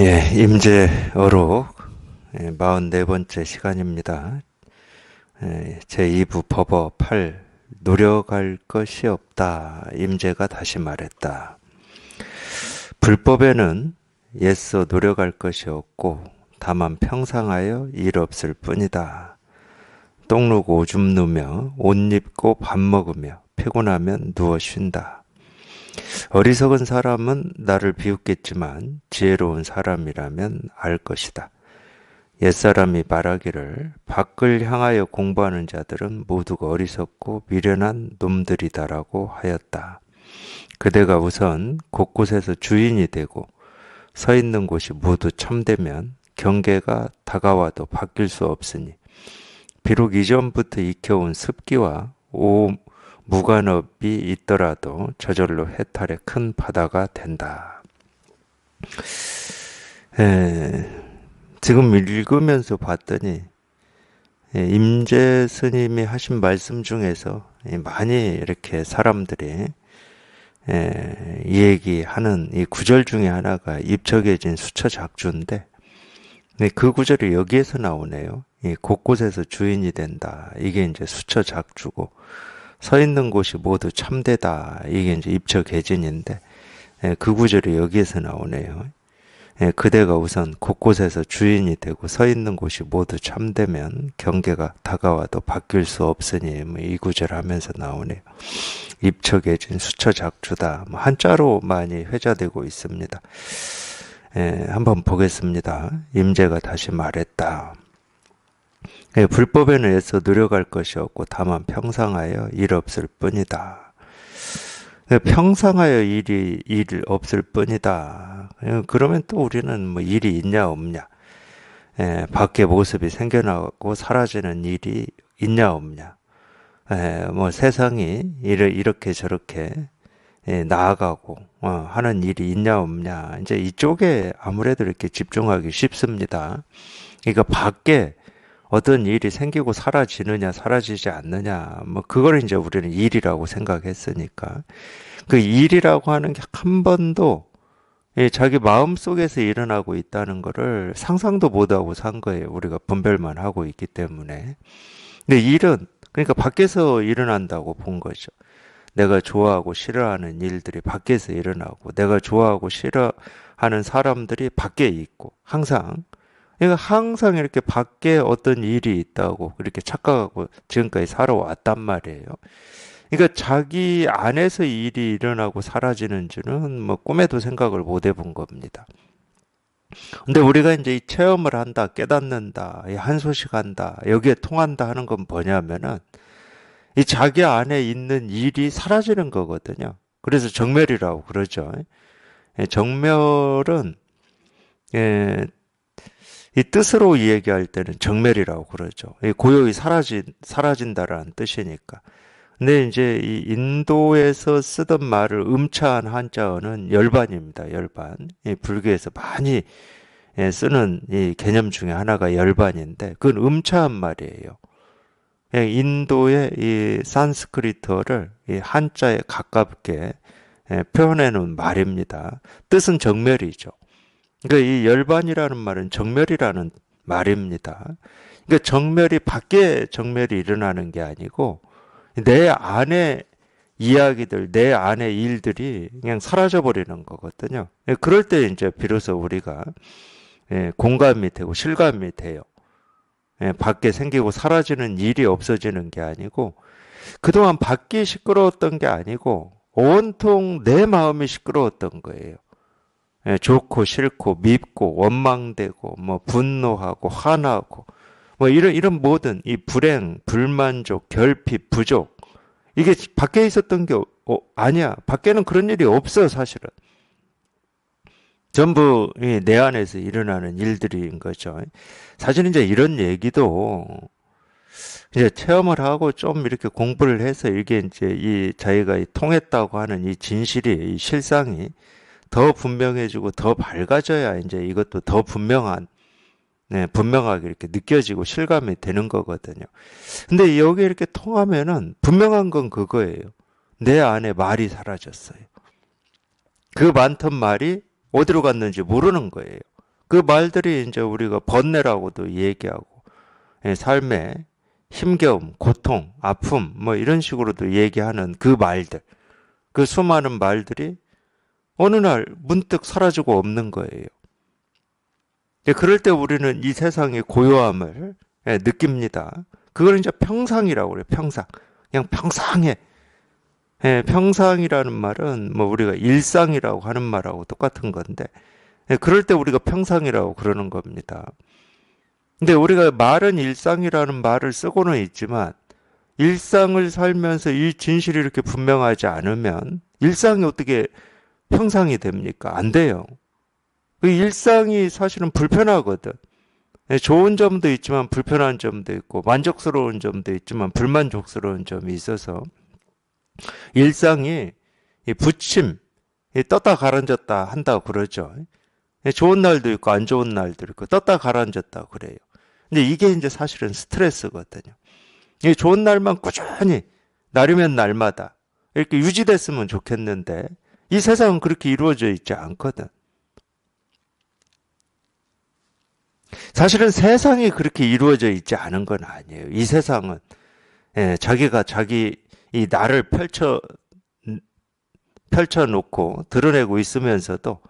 임재어록 44번째 시간입니다. 제2부 법어 8 노력할 것이 없다. 임재가 다시 말했다. 불법에는 애써 노력할 것이 없고 다만 평상하여 일 없을 뿐이다. 똥 누고 오줌 누며 옷 입고 밥 먹으며 피곤하면 누워 쉰다. 어리석은 사람은 나를 비웃겠지만 지혜로운 사람이라면 알 것이다. 옛사람이 말하기를 밖을 향하여 공부하는 자들은 모두가 어리석고 미련한 놈들이다라고 하였다. 그대가 우선 곳곳에서 주인이 되고 서 있는 곳이 모두 참되면 경계가 다가와도 바뀔 수 없으니 비록 이전부터 익혀온 습기와 무관업이 있더라도 저절로 해탈의 큰 바다가 된다. 지금 읽으면서 봤더니 임재 스님이 하신 말씀 중에서 많이 이렇게 사람들이 얘기하는 이 구절 중에 하나가 입적해진 수처작주인데 그 구절이 여기에서 나오네요. 곳곳에서 주인이 된다. 이게 이제 수처작주고 서 있는 곳이 모두 참되다. 이게 이제 입처개진인데 그 구절이 여기에서 나오네요. 그대가 우선 곳곳에서 주인이 되고 서 있는 곳이 모두 참되면 경계가 다가와도 바뀔 수 없으니 이 구절 하면서 나오네요. 입처개진 수처작주다. 한자로 많이 회자되고 있습니다. 한번 보겠습니다. 임재가 다시 말했다. 불법에는 애써 노력할 것이 없고 다만 평상하여 일 없을 뿐이다. 평상하여 일 없을 뿐이다. 그러면 또 우리는 뭐 일이 있냐 없냐, 밖에 모습이 생겨나고 사라지는 일이 있냐 없냐, 뭐 세상이 이렇게 저렇게 나아가고 하는 일이 있냐 없냐, 이제 이쪽에 아무래도 이렇게 집중하기 쉽습니다. 그러니까 밖에 어떤 일이 생기고 사라지느냐 사라지지 않느냐, 뭐 그걸 이제 우리는 일이라고 생각했으니까 그 일이라고 하는 게 한 번도 자기 마음 속에서 일어나고 있다는 거를 상상도 못하고 산 거예요. 우리가 분별만 하고 있기 때문에. 근데 일은 그러니까 밖에서 일어난다고 본 거죠. 내가 좋아하고 싫어하는 일들이 밖에서 일어나고 내가 좋아하고 싫어하는 사람들이 밖에 있고 항상 이렇게 밖에 어떤 일이 있다고 그렇게 착각하고 지금까지 살아왔단 말이에요. 그러니까 자기 안에서 일이 일어나고 사라지는 줄은 뭐 꿈에도 생각을 못 해본 겁니다. 근데 우리가 이제 이 체험을 한다, 깨닫는다, 한소식한다, 여기에 통한다 하는 건 뭐냐면은 이 자기 안에 있는 일이 사라지는 거거든요. 그래서 정멸이라고 그러죠. 정멸은 이 뜻으로 이야기할 때는 정멸이라고 그러죠. 고요히 사라진다라는 뜻이니까. 근데 이제 이 인도에서 쓰던 말을 음차한 한자어는 열반입니다. 열반. 불교에서 많이 쓰는 이 개념 중에 하나가 열반인데 그건 음차한 말이에요. 인도의 이 산스크리트어를 이 한자에 가깝게 표현해 놓은 말입니다. 뜻은 정멸이죠. 그러니까 이 열반이라는 말은 정멸이라는 말입니다. 그러니까 정멸이 밖에 정멸이 일어나는 게 아니고 내 안에 이야기들, 내 안에 일들이 그냥 사라져 버리는 거거든요. 그럴 때 이제 비로소 우리가 공감이 되고 실감이 돼요. 밖에 생기고 사라지는 일이 없어지는 게 아니고 그동안 밖이 시끄러웠던 게 아니고 온통 내 마음이 시끄러웠던 거예요. 좋고 싫고 밉고 원망되고 뭐 분노하고 화나고 뭐 이런 모든 이 불행, 불만족, 결핍, 부족 이게 밖에 있었던 게 아니야. 밖에는 그런 일이 없어 사실은. 전부 내 안에서 일어나는 일들인 거죠. 사실 이제 이런 얘기도 이제 체험을 하고 좀 이렇게 공부를 해서 이게 이제 이 자기가 통했다고 하는 이 진실이 이 실상이 더 분명해지고 더 밝아져야 이제 이것도 더 분명하게 이렇게 느껴지고 실감이 되는 거거든요. 근데 여기 이렇게 통하면은 분명한 건 그거예요. 내 안에 말이 사라졌어요. 그 많던 말이 어디로 갔는지 모르는 거예요. 그 말들이 이제 우리가 번뇌라고도 얘기하고, 삶의 힘겨움, 고통, 아픔, 뭐 이런 식으로도 얘기하는 그 말들, 그 수많은 말들이 어느 날 문득 사라지고 없는 거예요. 그럴 때 우리는 이 세상의 고요함을 느낍니다. 그걸 이제 평상이라고 그래요. 평상. 그냥 평상해. 평상이라는 말은 뭐 우리가 일상이라고 하는 말하고 똑같은 건데, 그럴 때 우리가 평상이라고 그러는 겁니다. 근데 우리가 말은 일상이라는 말을 쓰고는 있지만, 일상을 살면서 이 진실이 이렇게 분명하지 않으면 일상이 어떻게 평상이 됩니까? 안 돼요. 그 일상이 사실은 불편하거든. 좋은 점도 있지만 불편한 점도 있고, 만족스러운 점도 있지만 불만족스러운 점이 있어서 일상이 부침, 떴다 가라앉았다 한다고 그러죠. 좋은 날도 있고 안 좋은 날도 있고 떴다 가라앉았다 그래요. 근데 이게 이제 사실은 스트레스거든요. 좋은 날만 꾸준히 날이면 날마다 이렇게 유지됐으면 좋겠는데 이 세상은 그렇게 이루어져 있지 않거든. 사실은 세상이 그렇게 이루어져 있지 않은 건 아니에요. 이 세상은 자기가 자기 이 나를 펼쳐놓고 드러내고 있으면서도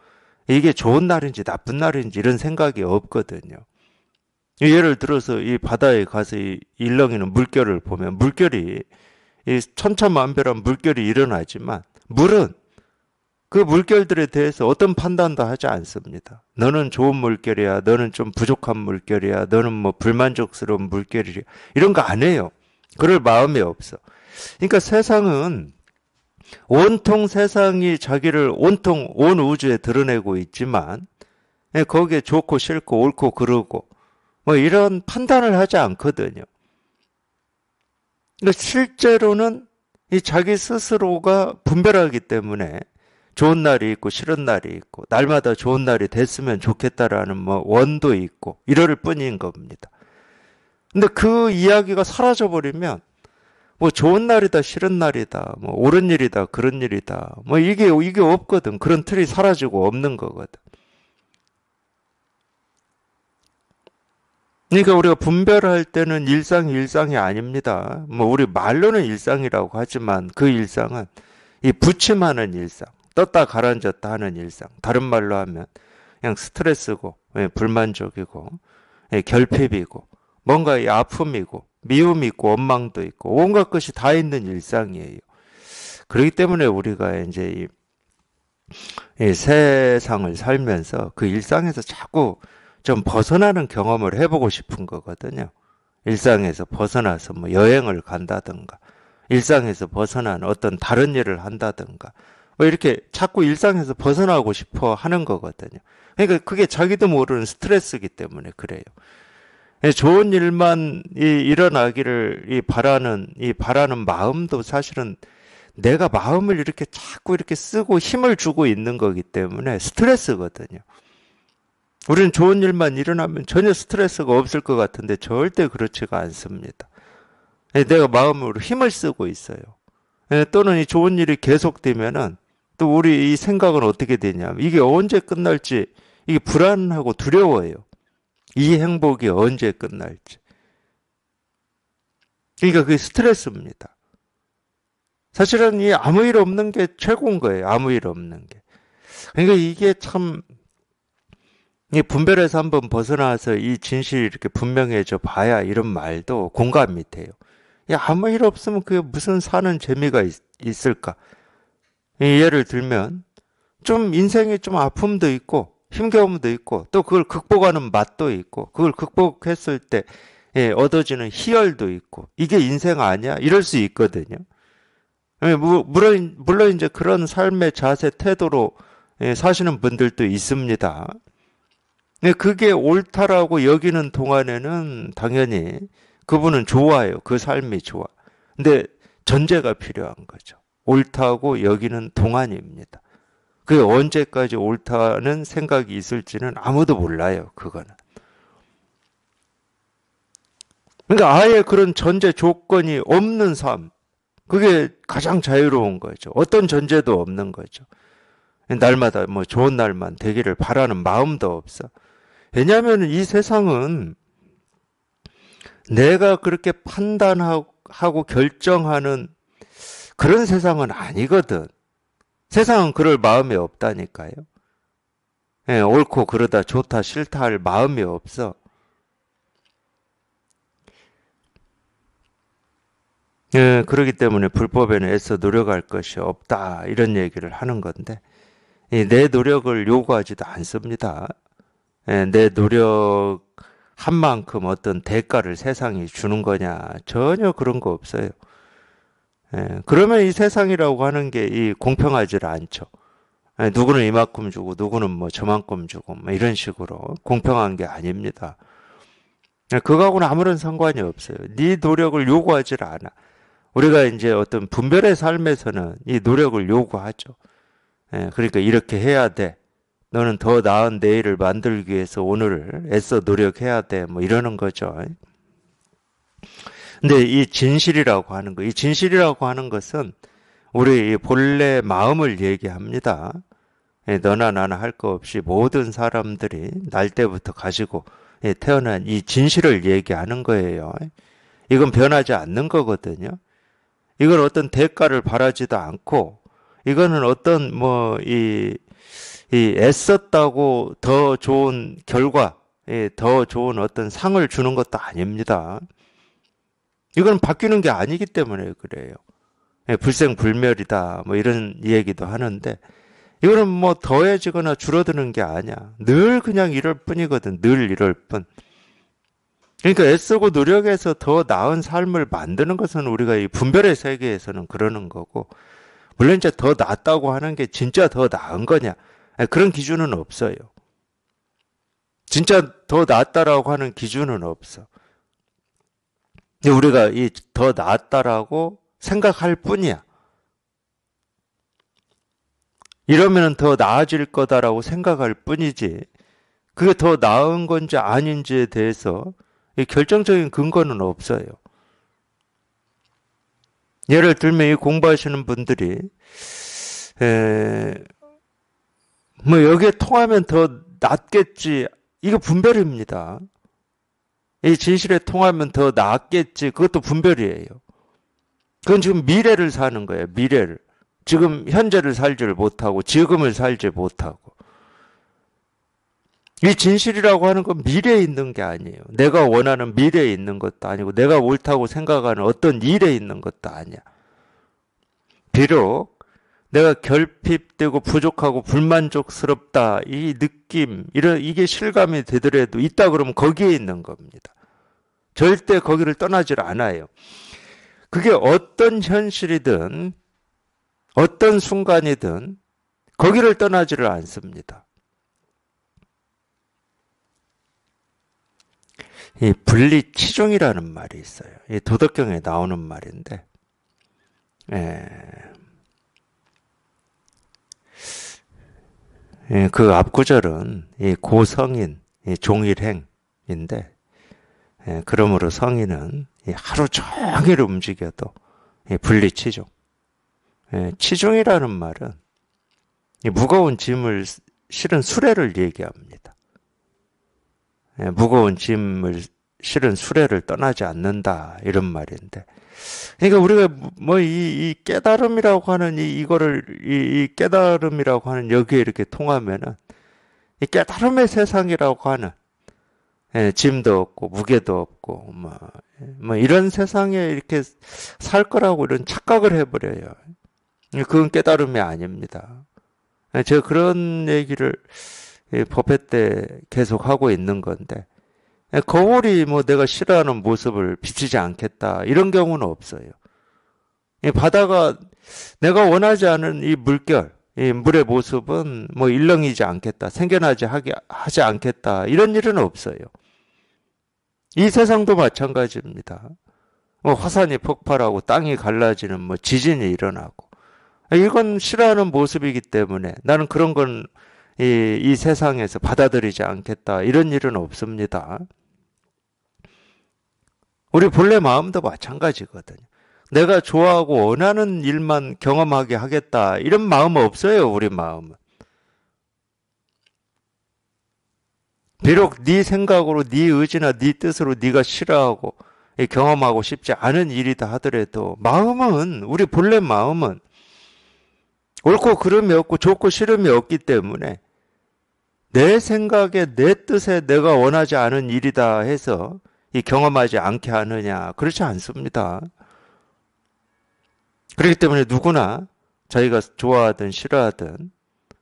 이게 좋은 날인지 나쁜 날인지 이런 생각이 없거든요. 예를 들어서 이 바다에 가서 이 일렁이는 물결을 보면 물결이 이 천차만별한 물결이 일어나지만 물은 그 물결들에 대해서 어떤 판단도 하지 않습니다. 너는 좋은 물결이야. 너는 좀 부족한 물결이야. 너는 뭐 불만족스러운 물결이야. 이런 거 안 해요. 그럴 마음이 없어. 그러니까 세상은 온통 세상이 자기를 온통 온 우주에 드러내고 있지만 거기에 좋고 싫고 옳고 그르고 뭐 이런 판단을 하지 않거든요. 그러니까 실제로는 이 자기 스스로가 분별하기 때문에 좋은 날이 있고 싫은 날이 있고 날마다 좋은 날이 됐으면 좋겠다라는 뭐 원도 있고 이럴 뿐인 겁니다. 근데 그 이야기가 사라져 버리면 뭐 좋은 날이다 싫은 날이다 뭐 옳은 일이다 그런 일이다 뭐 이게 없거든. 그런 틀이 사라지고 없는 거거든. 그러니까 우리가 분별할 때는 일상이 아닙니다. 뭐 우리 말로는 일상이라고 하지만 그 일상은 이 부침하는 일상, 떴다 가라앉았다 하는 일상. 다른 말로 하면 그냥 스트레스고 불만족이고 결핍이고 뭔가 이 아픔이고 미움이 있고 원망도 있고 온갖 것이 다 있는 일상이에요. 그렇기 때문에 우리가 이제 이 세상을 살면서 그 일상에서 자꾸 좀 벗어나는 경험을 해보고 싶은 거거든요. 일상에서 벗어나서 뭐 여행을 간다든가, 일상에서 벗어난 어떤 다른 일을 한다든가, 뭐 이렇게 자꾸 일상에서 벗어나고 싶어 하는 거거든요. 그러니까 그게 자기도 모르는 스트레스이기 때문에 그래요. 좋은 일만 일어나기를 바라는 마음도 사실은 내가 마음을 이렇게 자꾸 이렇게 쓰고 힘을 주고 있는 거기 때문에 스트레스거든요. 우리는 좋은 일만 일어나면 전혀 스트레스가 없을 것 같은데 절대 그렇지가 않습니다. 내가 마음으로 힘을 쓰고 있어요. 또는 이 좋은 일이 계속되면은 또 우리 이 생각은 어떻게 되냐면 이게 언제 끝날지 이게 불안하고 두려워요. 이 행복이 언제 끝날지. 그러니까 그게 스트레스입니다. 사실은 이 아무 일 없는 게 최고인 거예요. 아무 일 없는 게. 그러니까 이게 참 이 분별에서 한번 벗어나서 이 진실이 이렇게 분명해져 봐야 이런 말도 공감이 돼요. 야, 아무 일 없으면 그게 무슨 사는 재미가 있을까? 예를 들면 좀 인생에 좀 아픔도 있고 힘겨움도 있고 또 그걸 극복하는 맛도 있고 그걸 극복했을 때 얻어지는 희열도 있고 이게 인생 아니야? 이럴 수 있거든요. 물론 이제 그런 삶의 자세 태도로 사시는 분들도 있습니다. 그게 옳다라고 여기는 동안에는 당연히 그분은 좋아요. 그 삶이 좋아. 근데 전제가 필요한 거죠. 옳다고 여기는 동안입니다. 그게 언제까지 옳다는 생각이 있을지는 아무도 몰라요. 그거는. 그러니까 아예 그런 전제 조건이 없는 삶. 그게 가장 자유로운 거죠. 어떤 전제도 없는 거죠. 날마다 뭐 좋은 날만 되기를 바라는 마음도 없어. 왜냐하면 이 세상은 내가 그렇게 판단하고 결정하는 그런 세상은 아니거든. 세상은 그럴 마음이 없다니까요. 예, 옳고 그러다 좋다 싫다 할 마음이 없어. 예, 그렇기 때문에 불법에는 애써 노력할 것이 없다 이런 얘기를 하는 건데 내 노력을 요구하지도 않습니다. 예, 내 노력한 만큼 어떤 대가를 세상이 주는 거냐 전혀 그런 거 없어요. 예, 그러면 이 세상이라고 하는 게 이 공평하지 않죠. 예, 누구는 이만큼 주고 누구는 뭐 저만큼 주고 뭐 이런 식으로 공평한 게 아닙니다. 예, 그거하고는 아무런 상관이 없어요. 네 노력을 요구하지 않아. 우리가 이제 어떤 분별의 삶에서는 이 노력을 요구하죠. 예, 그러니까 이렇게 해야 돼. 너는 더 나은 내일을 만들기 위해서 오늘을 애써 노력해야 돼. 뭐 이러는 거죠. 근데 이 진실이라고 하는 거, 이 진실이라고 하는 것은 우리 본래 마음을 얘기합니다. 예, 너나 나나 할 거 없이 모든 사람들이 날 때부터 가지고 태어난 이 진실을 얘기하는 거예요. 이건 변하지 않는 거거든요. 이건 어떤 대가를 바라지도 않고, 이거는 어떤 이 애썼다고 더 좋은 결과, 더 좋은 어떤 상을 주는 것도 아닙니다. 이건 바뀌는 게 아니기 때문에 그래요. 불생불멸이다, 뭐 이런 얘기도 하는데, 이거는 뭐 더해지거나 줄어드는 게 아니야. 늘 그냥 이럴 뿐이거든. 늘 이럴 뿐. 그러니까 애쓰고 노력해서 더 나은 삶을 만드는 것은 우리가 이 분별의 세계에서는 그러는 거고, 물론 이제 더 낫다고 하는 게 진짜 더 나은 거냐? 그런 기준은 없어요. 진짜 더 낫다라고 하는 기준은 없어. 근데 우리가 이 더 낫다라고 생각할 뿐이야. 이러면 더 나아질 거다라고 생각할 뿐이지, 그게 더 나은 건지 아닌지에 대해서 결정적인 근거는 없어요. 예를 들면 이 공부하시는 분들이 뭐 여기에 통하면 더 낫겠지, 이거 분별입니다. 이 진실에 통하면 더 낫겠지, 그것도 분별이에요. 그건 지금 미래를 사는 거예요. 미래를. 지금 현재를 살지를 못하고 지금을 살지 못하고. 이 진실이라고 하는 건 미래에 있는 게 아니에요. 내가 원하는 미래에 있는 것도 아니고 내가 옳다고 생각하는 어떤 일에 있는 것도 아니야. 비록 내가 결핍되고 부족하고 불만족스럽다, 이 느낌, 이게 실감이 되더라도 있다 그러면 거기에 있는 겁니다. 절대 거기를 떠나질 않아요. 그게 어떤 현실이든 어떤 순간이든 거기를 떠나지를 않습니다. 이 분리치중이라는 말이 있어요. 이 도덕경에 나오는 말인데, 그 앞구절은 이 고성인, 이 종일행인데, 그러므로 성인은 하루 종일 움직여도 분리치중. 치중이라는 말은 무거운 짐을 실은 수레를 얘기합니다. 무거운 짐을 실은 수레를 떠나지 않는다, 이런 말인데, 그러니까 우리가 뭐 이 깨달음이라고 하는 이 깨달음이라고 하는 여기에 이렇게 통하면은 이 깨달음의 세상이라고 하는 짐도 없고 무게도 없고 뭐 이런 세상에 이렇게 살 거라고 이런 착각을 해버려요. 그건 깨달음이 아닙니다. 제가 그런 얘기를 법회 때 계속 하고 있는 건데, 거울이 뭐 내가 싫어하는 모습을 비치지 않겠다, 이런 경우는 없어요. 바다가 내가 원하지 않은 이 물결, 이 물의 모습은 뭐 일렁이지 않겠다, 하지 않겠다, 이런 일은 없어요. 이 세상도 마찬가지입니다. 뭐 화산이 폭발하고 땅이 갈라지는 뭐 지진이 일어나고, 이건 싫어하는 모습이기 때문에 나는 그런 건 이 세상에서 받아들이지 않겠다, 이런 일은 없습니다. 우리 본래 마음도 마찬가지거든요. 내가 좋아하고 원하는 일만 경험하게 하겠다, 이런 마음은 없어요. 우리 마음은. 비록 네 생각으로, 네 의지나 네 뜻으로 네가 싫어하고 경험하고 싶지 않은 일이다 하더라도 마음은, 우리 본래 마음은 옳고 그름이 없고 좋고 싫음이 없기 때문에 내 생각에 내 뜻에 내가 원하지 않은 일이다 해서 이 경험하지 않게 하느냐? 그렇지 않습니다. 그렇기 때문에 누구나 자기가 좋아하든 싫어하든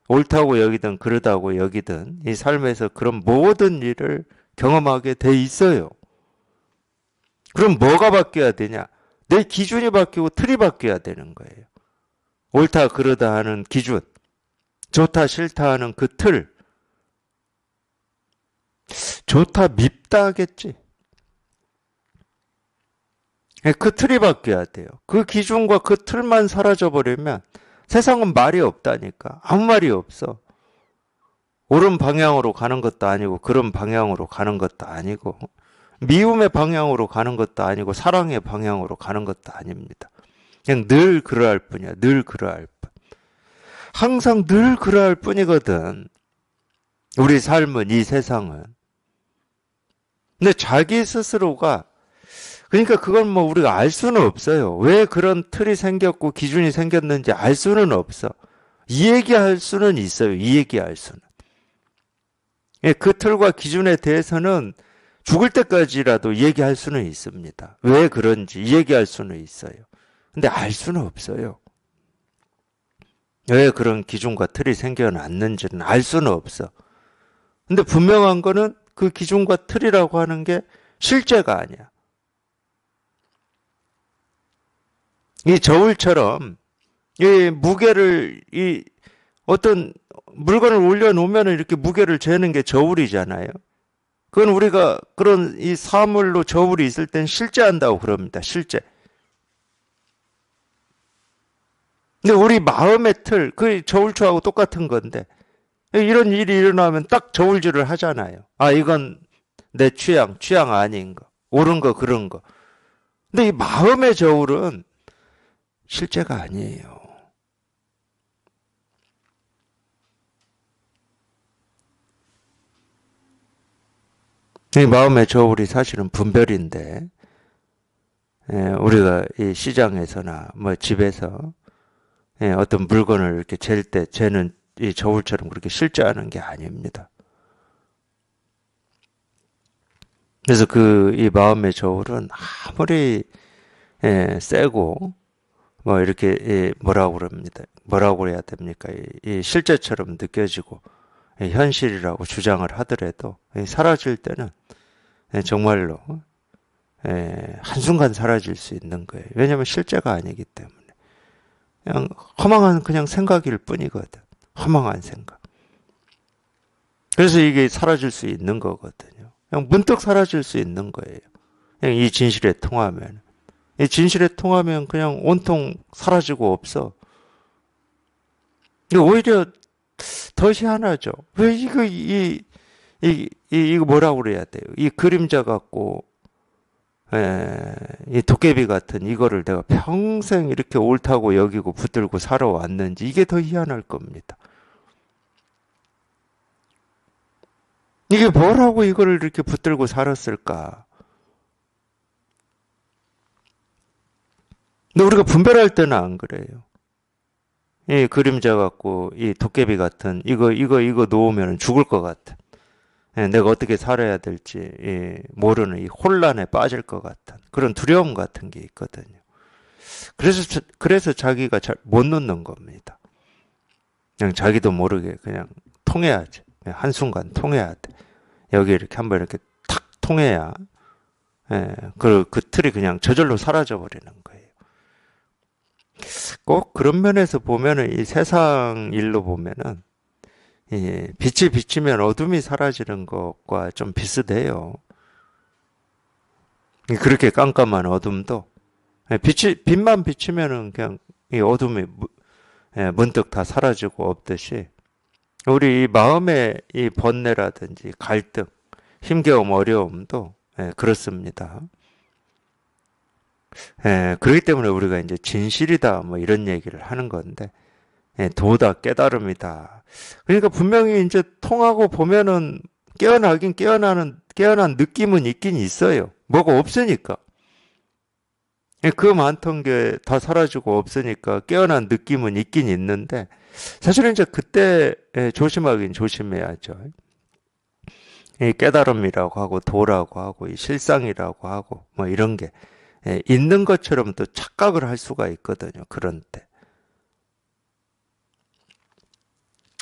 옳다고 여기든 그르다고 여기든 이 삶에서 그런 모든 일을 경험하게 돼 있어요. 그럼 뭐가 바뀌어야 되냐? 내 기준이 바뀌고 틀이 바뀌어야 되는 거예요. 옳다 그르다 하는 기준, 좋다 싫다 하는 그 틀, 좋다 밉다 하겠지. 그 틀이 바뀌어야 돼요. 그 기준과 그 틀만 사라져버리면 세상은 말이 없다니까. 아무 말이 없어. 옳은 방향으로 가는 것도 아니고 그런 방향으로 가는 것도 아니고 미움의 방향으로 가는 것도 아니고 사랑의 방향으로 가는 것도 아닙니다. 그냥 늘 그러할 뿐이야. 늘 그러할 뿐. 항상 늘 그러할 뿐이거든. 우리 삶은, 이 세상은. 근데 자기 스스로가, 그러니까 그건 뭐 우리가 알 수는 없어요. 왜 그런 틀이 생겼고 기준이 생겼는지 알 수는 없어. 이 얘기할 수는 있어요. 이 얘기할 수는. 그 틀과 기준에 대해서는 죽을 때까지라도 얘기할 수는 있습니다. 왜 그런지 얘기할 수는 있어요. 근데 알 수는 없어요. 왜 그런 기준과 틀이 생겨났는지는 알 수는 없어. 근데 분명한 거는 그 기준과 틀이라고 하는 게 실제가 아니야. 이 저울처럼 이 무게를, 이 어떤 물건을 올려놓으면 이렇게 무게를 재는 게 저울이잖아요. 그건 우리가 그런 이 사물로 저울이 있을 땐 실제한다고 그럽니다. 실제. 근데 우리 마음의 틀, 그 저울추하고 똑같은 건데 이런 일이 일어나면 딱 저울질을 하잖아요. 아, 이건 내 취향 아닌 거, 옳은 거, 그런 거. 근데 이 마음의 저울은 실제가 아니에요. 이 마음의 저울이 사실은 분별인데, 우리가 이 시장에서나 뭐 집에서 어떤 물건을 이렇게 잴 때 재는 이 저울처럼 그렇게 실제하는 게 아닙니다. 그래서 이 마음의 저울은 아무리 세고 뭐 이렇게 뭐라고 그럽니다. 뭐라고 해야 됩니까? 이 실제처럼 느껴지고 현실이라고 주장을 하더라도 사라질 때는 정말로 한순간 사라질 수 있는 거예요. 왜냐하면 실제가 아니기 때문에. 그냥 허망한 그냥 생각일 뿐이거든. 허망한 생각. 그래서 이게 사라질 수 있는 거거든요. 그냥 문득 사라질 수 있는 거예요. 그냥 이 진실에 통하면. 이 진실에 통하면 그냥 온통 사라지고 없어. 오히려 더 희한하죠. 왜 이거 뭐라고 그래야 돼요? 이 그림자 같고, 이 도깨비 같은 이거를 내가 평생 이렇게 옳다고 여기고 붙들고 살아왔는지 이게 더 희한할 겁니다. 이게 뭐라고 이거를 이렇게 붙들고 살았을까? 근데 우리가 분별할 때는 안 그래요. 이 그림자 같고 이 도깨비 같은 이거 놓으면 죽을 것 같아. 내가 어떻게 살아야 될지 모르는 이 혼란에 빠질 것 같은 그런 두려움 같은 게 있거든요. 그래서 자기가 잘 못 놓는 겁니다. 그냥 자기도 모르게 그냥 통해야지. 한순간 통해야 돼. 여기 이렇게 한번 이렇게 탁 통해야 그 틀이 그냥 저절로 사라져 버리는 거예요. 꼭 그런 면에서 보면은 이 세상 일로 보면은 빛이 비치면 어둠이 사라지는 것과 좀 비슷해요. 그렇게 깜깜한 어둠도 빛만 비치면은 그냥 이 어둠이 문득 다 사라지고 없듯이 우리 이 마음의 이 번뇌라든지 갈등, 힘겨움, 어려움도 그렇습니다. 그렇기 때문에 우리가 이제 진실이다 뭐 이런 얘기를 하는 건데 도다 깨달음이다. 그러니까 분명히 이제 통하고 보면은 깨어난 느낌은 있긴 있어요. 뭐가 없으니까. 그 많던 게 다 사라지고 없으니까 깨어난 느낌은 있긴 있는데, 사실은 이제 그때 조심하긴 조심해야죠. 이 깨달음이라고 하고 도라고 하고 이 실상이라고 하고 뭐 이런 게 있는 것처럼 또 착각을 할 수가 있거든요. 그런 때.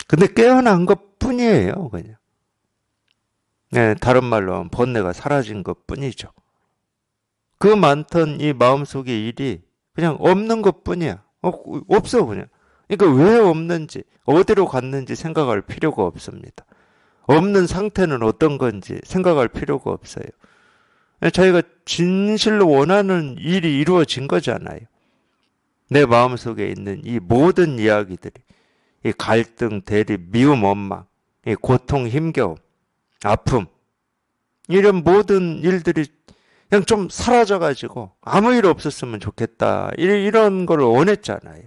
근데 깨어난 것 뿐이에요, 그냥. 다른 말로 하면 번뇌가 사라진 것 뿐이죠. 그 많던 이 마음속의 일이 그냥 없는 것 뿐이야. 없어, 그냥. 그러니까 왜 없는지, 어디로 갔는지 생각할 필요가 없습니다. 없는 상태는 어떤 건지 생각할 필요가 없어요. 자기가 진실로 원하는 일이 이루어진 거잖아요. 내 마음속에 있는 이 모든 이야기들이, 이 갈등, 대립, 미움, 원망, 이 고통, 힘겨움, 아픔, 이런 모든 일들이 그냥 좀 사라져가지고 아무 일 없었으면 좋겠다. 이런 걸 원했잖아요.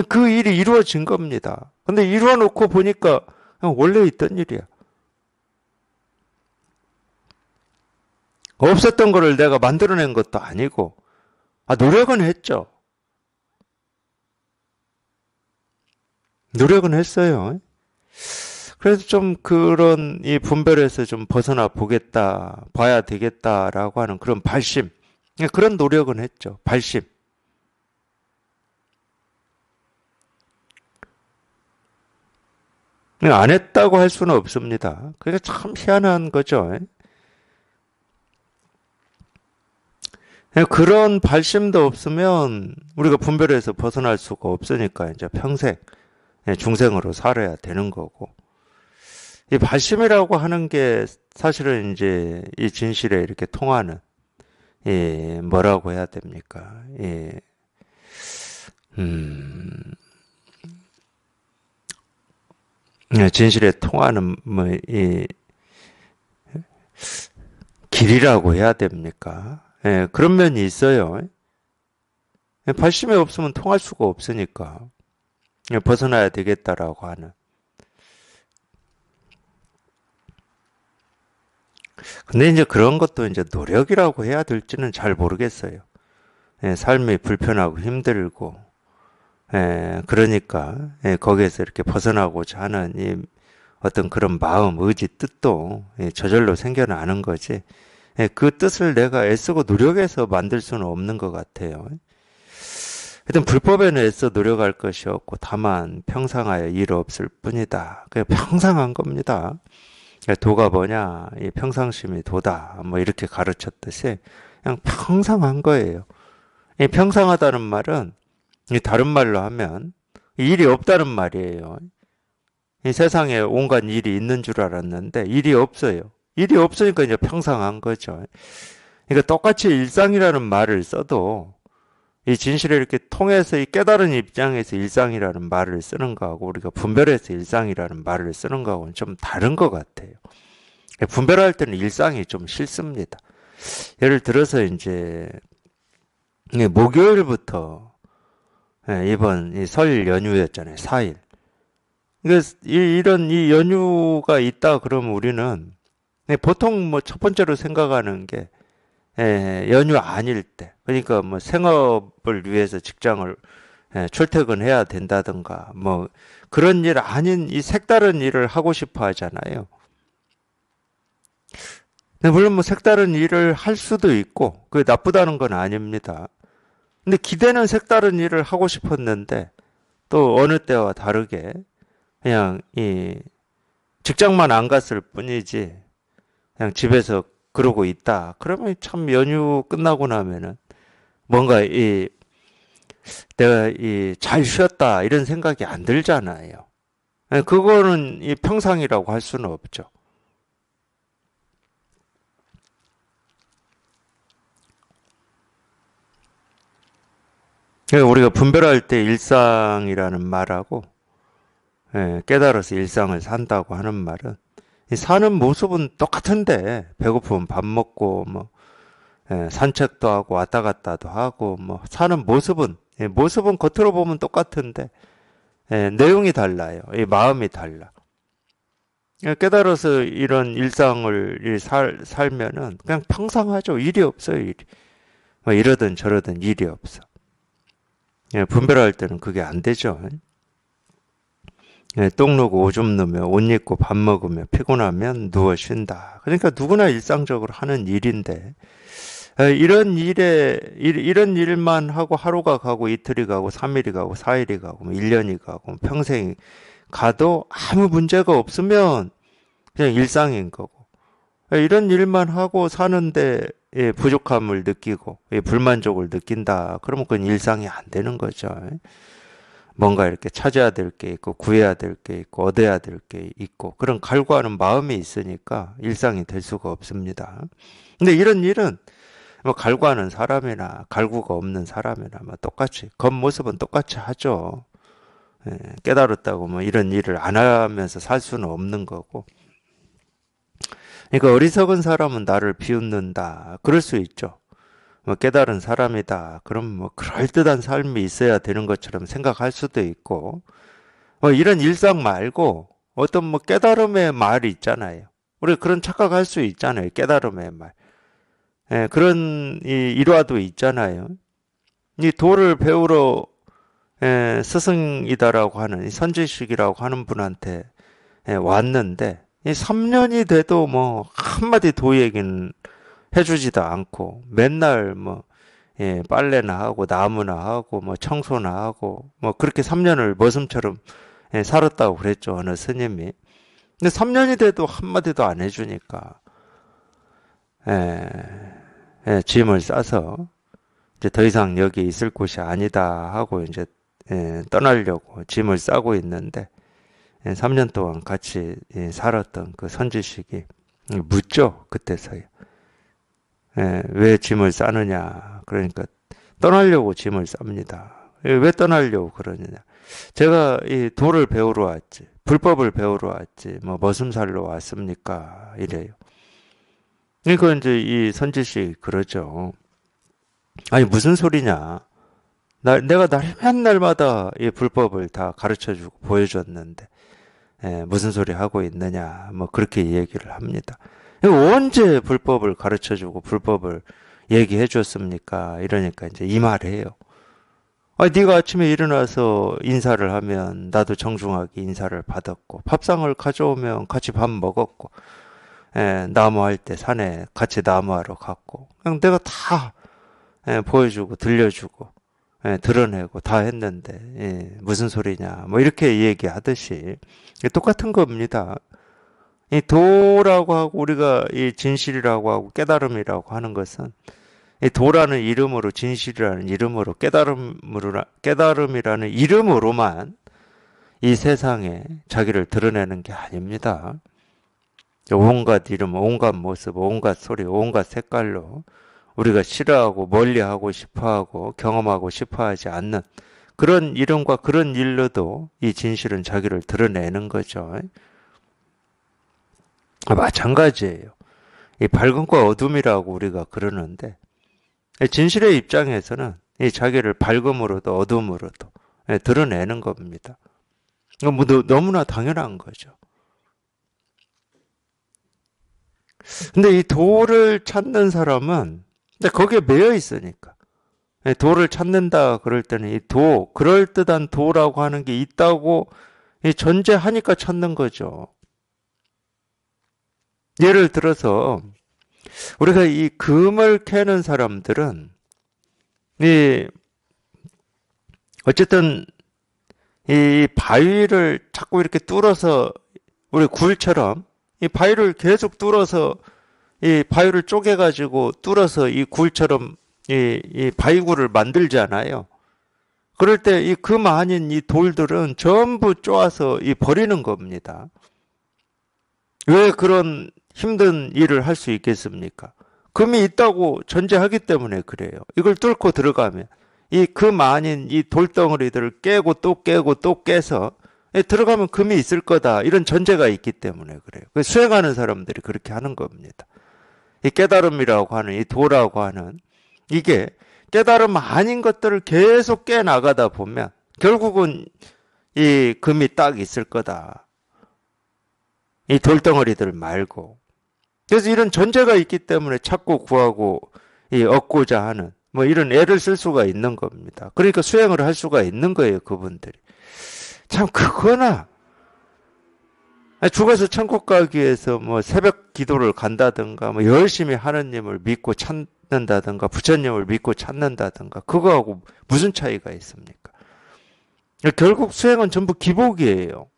그 일이 이루어진 겁니다. 근데 이루어 놓고 보니까 그냥 원래 있던 일이야. 없었던 거를 내가 만들어낸 것도 아니고, 노력은 했죠. 노력은 했어요. 그래서 좀 그런 이 분별에서 좀 벗어나 보겠다, 봐야 되겠다라고 하는 그런 발심, 그런 노력은 했죠. 발심. 안 했다고 할 수는 없습니다. 그게 참 희한한 거죠. 그런 발심도 없으면 우리가 분별에서 벗어날 수가 없으니까 이제 평생 중생으로 살아야 되는 거고. 이 발심이라고 하는 게 사실은 이제 이 진실에 이렇게 통하는, 뭐라고 해야 됩니까? 진실에 통하는, 길이라고 해야 됩니까? 그런 면이 있어요. 발심이 없으면 통할 수가 없으니까. 벗어나야 되겠다라고 하는. 근데 이제 그런 것도 이제 노력이라고 해야 될지는 잘 모르겠어요. 삶이 불편하고 힘들고, 그러니까, 거기에서 이렇게 벗어나고자 하는 이 어떤 그런 마음, 의지, 뜻도 저절로 생겨나는 거지. 그 뜻을 내가 애쓰고 노력해서 만들 수는 없는 것 같아요. 하여튼 불법에는 애써 노력할 것이 없고 다만 평상하여 일 없을 뿐이다. 그냥 평상한 겁니다. 도가 뭐냐? 이 평상심이 도다. 뭐 이렇게 가르쳤듯이 그냥 평상한 거예요. 이 평상하다는 말은 이 다른 말로 하면 일이 없다는 말이에요. 이 세상에 온갖 일이 있는 줄 알았는데 일이 없어요. 일이 없으니까 이제 평상한 거죠. 그러니까 똑같이 일상이라는 말을 써도 이 진실을 이렇게 통해서 이 깨달은 입장에서 일상이라는 말을 쓰는 거하고 우리가 분별해서 일상이라는 말을 쓰는 거하고는 좀 다른 것 같아요. 분별할 때는 일상이 좀 싫습니다. 예를 들어서 이제 목요일부터 이번 설 연휴였잖아요. 4일. 이런 이 연휴가 있다 그러면 우리는 보통 뭐 첫 번째로 생각하는 게 연휴 아닐 때, 그러니까 뭐 생업을 위해서 직장을 출퇴근해야 된다든가 뭐 그런 일 아닌 이 색다른 일을 하고 싶어 하잖아요. 물론 뭐 색다른 일을 할 수도 있고 그게 나쁘다는 건 아닙니다. 근데 기대는 색다른 일을 하고 싶었는데 또 어느 때와 다르게 그냥 이 직장만 안 갔을 뿐이지 그냥 집에서 그러고 있다. 그러면 참 연휴 끝나고 나면은 뭔가 내가 잘 쉬었다 이런 생각이 안 들잖아요. 그거는 이 평상이라고 할 수는 없죠. 우리가 분별할 때 일상이라는 말하고 깨달아서 일상을 산다고 하는 말은 사는 모습은 똑같은데 배고프면 밥 먹고 뭐 산책도 하고 왔다 갔다도 하고 뭐 사는 모습은 겉으로 보면 똑같은데 내용이 달라요. 이 마음이 달라. 깨달아서 이런 일상을 살면은 그냥 평상하죠. 일이 없어요, 일이. 뭐 이러든 저러든 일이 없어. 분별할 때는 그게 안 되죠. 똥 누고 오줌 누며 옷 입고 밥 먹으며 피곤하면 누워 쉰다. 그러니까 누구나 일상적으로 하는 일인데 이런 일만 하고 하루가 가고 이틀이 가고 3일이 가고 4일이 가고 뭐 1년이 가고 평생이 가도 아무 문제가 없으면 그냥 일상인 거고 이런 일만 하고 사는데 부족함을 느끼고 불만족을 느낀다. 그러면 그건 일상이 안 되는 거죠. 뭔가 이렇게 찾아야 될 게 있고 구해야 될 게 있고 얻어야 될 게 있고 그런 갈구하는 마음이 있으니까 일상이 될 수가 없습니다. 근데 이런 일은 뭐 갈구하는 사람이나 갈구가 없는 사람이나 뭐 똑같이 겉모습은 똑같이 하죠. 깨달았다고 뭐 이런 일을 안 하면서 살 수는 없는 거고. 그러니까 어리석은 사람은 나를 비웃는다. 그럴 수 있죠. 뭐 깨달은 사람이다. 그럼 뭐 그럴듯한 삶이 있어야 되는 것처럼 생각할 수도 있고, 뭐 이런 일상 말고 어떤 뭐 깨달음의 말이 있잖아요. 우리 그런 착각할 수 있잖아요. 깨달음의 말. 그런 일화도 있잖아요. 이 도를 배우러 스승이다라고 하는 이 선지식이라고 하는 분한테 왔는데 이 3년이 돼도 뭐 한마디 도 얘기는 해주지도 않고 맨날 뭐 빨래나 하고 나무나 하고 뭐 청소나 하고 뭐 그렇게 3년을 머슴처럼 살았다고 그랬죠. 어느 스님이. 근데 3년이 돼도 한마디도 안 해주니까 예, 짐을 싸서 이제 더 이상 여기 있을 곳이 아니다 하고 이제 떠나려고 짐을 싸고 있는데 3년 동안 같이 살았던 그 선지식이 묻죠. 그때서야. 왜 짐을 싸느냐. 그러니까 떠나려고 짐을 쌉니다. 왜 떠나려고 그러느냐. 제가 이 도를 배우러 왔지. 불법을 배우러 왔지. 뭐 머슴살로 왔습니까? 이래요. 그러니까 이제 이 선지식 그러죠. 아니 무슨 소리냐. 내가 맨날마다 이 불법을 다 가르쳐주고 보여줬는데 무슨 소리 하고 있느냐. 뭐 그렇게 얘기를 합니다. 언제 불법을 가르쳐주고 불법을 얘기해 줬습니까? 이러니까 이제 이 말이에요. 네가 아침에 일어나서 인사를 하면 나도 정중하게 인사를 받았고 밥상을 가져오면 같이 밥 먹었고 나무할 때 산에 같이 나무하러 갔고 그냥 내가 다 보여주고 들려주고 드러내고 다 했는데 무슨 소리냐 뭐 이렇게 얘기하듯이 똑같은 겁니다. 이 도라고 하고 우리가 이 진실이라고 하고 깨달음이라고 하는 것은 이 도라는 이름으로 진실이라는 이름으로 깨달음이라는 이름으로만 이 세상에 자기를 드러내는 게 아닙니다. 온갖 이름, 온갖 모습, 온갖 소리, 온갖 색깔로 우리가 싫어하고 멀리하고 싶어하고 경험하고 싶어하지 않는 그런 이름과 그런 일로도 이 진실은 자기를 드러내는 거죠. 마찬가지예요. 이 밝음과 어둠이라고 우리가 그러는데 진실의 입장에서는 이 자기를 밝음으로도 어둠으로도 드러내는 겁니다. 뭐 너무나 당연한 거죠. 근데 이 도를 찾는 사람은 거기에 매여 있으니까 도를 찾는다 그럴 때는 이 도, 그럴듯한 도라고 하는 게 있다고 전제하니까 찾는 거죠. 예를 들어서 우리가 이 금을 캐는 사람들은 어쨌든 이 바위를 자꾸 이렇게 뚫어서 우리 굴처럼 이 바위를 계속 뚫어서 이 바위를 쪼개가지고 뚫어서 이 굴처럼 이 바위굴을 만들잖아요. 그럴 때 이 금 아닌 이 돌들은 전부 쪼아서 버리는 겁니다. 왜 그런 힘든 일을 할 수 있겠습니까? 금이 있다고 전제하기 때문에 그래요. 이걸 뚫고 들어가면 이 금 아닌 이 돌덩어리들을 깨고 또 깨고 또 깨서 들어가면 금이 있을 거다. 이런 전제가 있기 때문에 그래요. 수행하는 사람들이 그렇게 하는 겁니다. 이 깨달음이라고 하는 이 도라고 하는 이게 깨달음 아닌 것들을 계속 깨나가다 보면 결국은 이 금이 딱 있을 거다. 이 돌덩어리들 말고. 그래서 이런 전제가 있기 때문에 찾고 구하고 이 얻고자 하는 뭐 이런 애를 쓸 수가 있는 겁니다. 그러니까 수행을 할 수가 있는 거예요, 그분들이. 참 그거나 죽어서 천국 가기 위해서 뭐 새벽 기도를 간다든가 뭐 열심히 하느님을 믿고 찾는다든가 부처님을 믿고 찾는다든가 그거하고 무슨 차이가 있습니까? 결국 수행은 전부 기복이에요.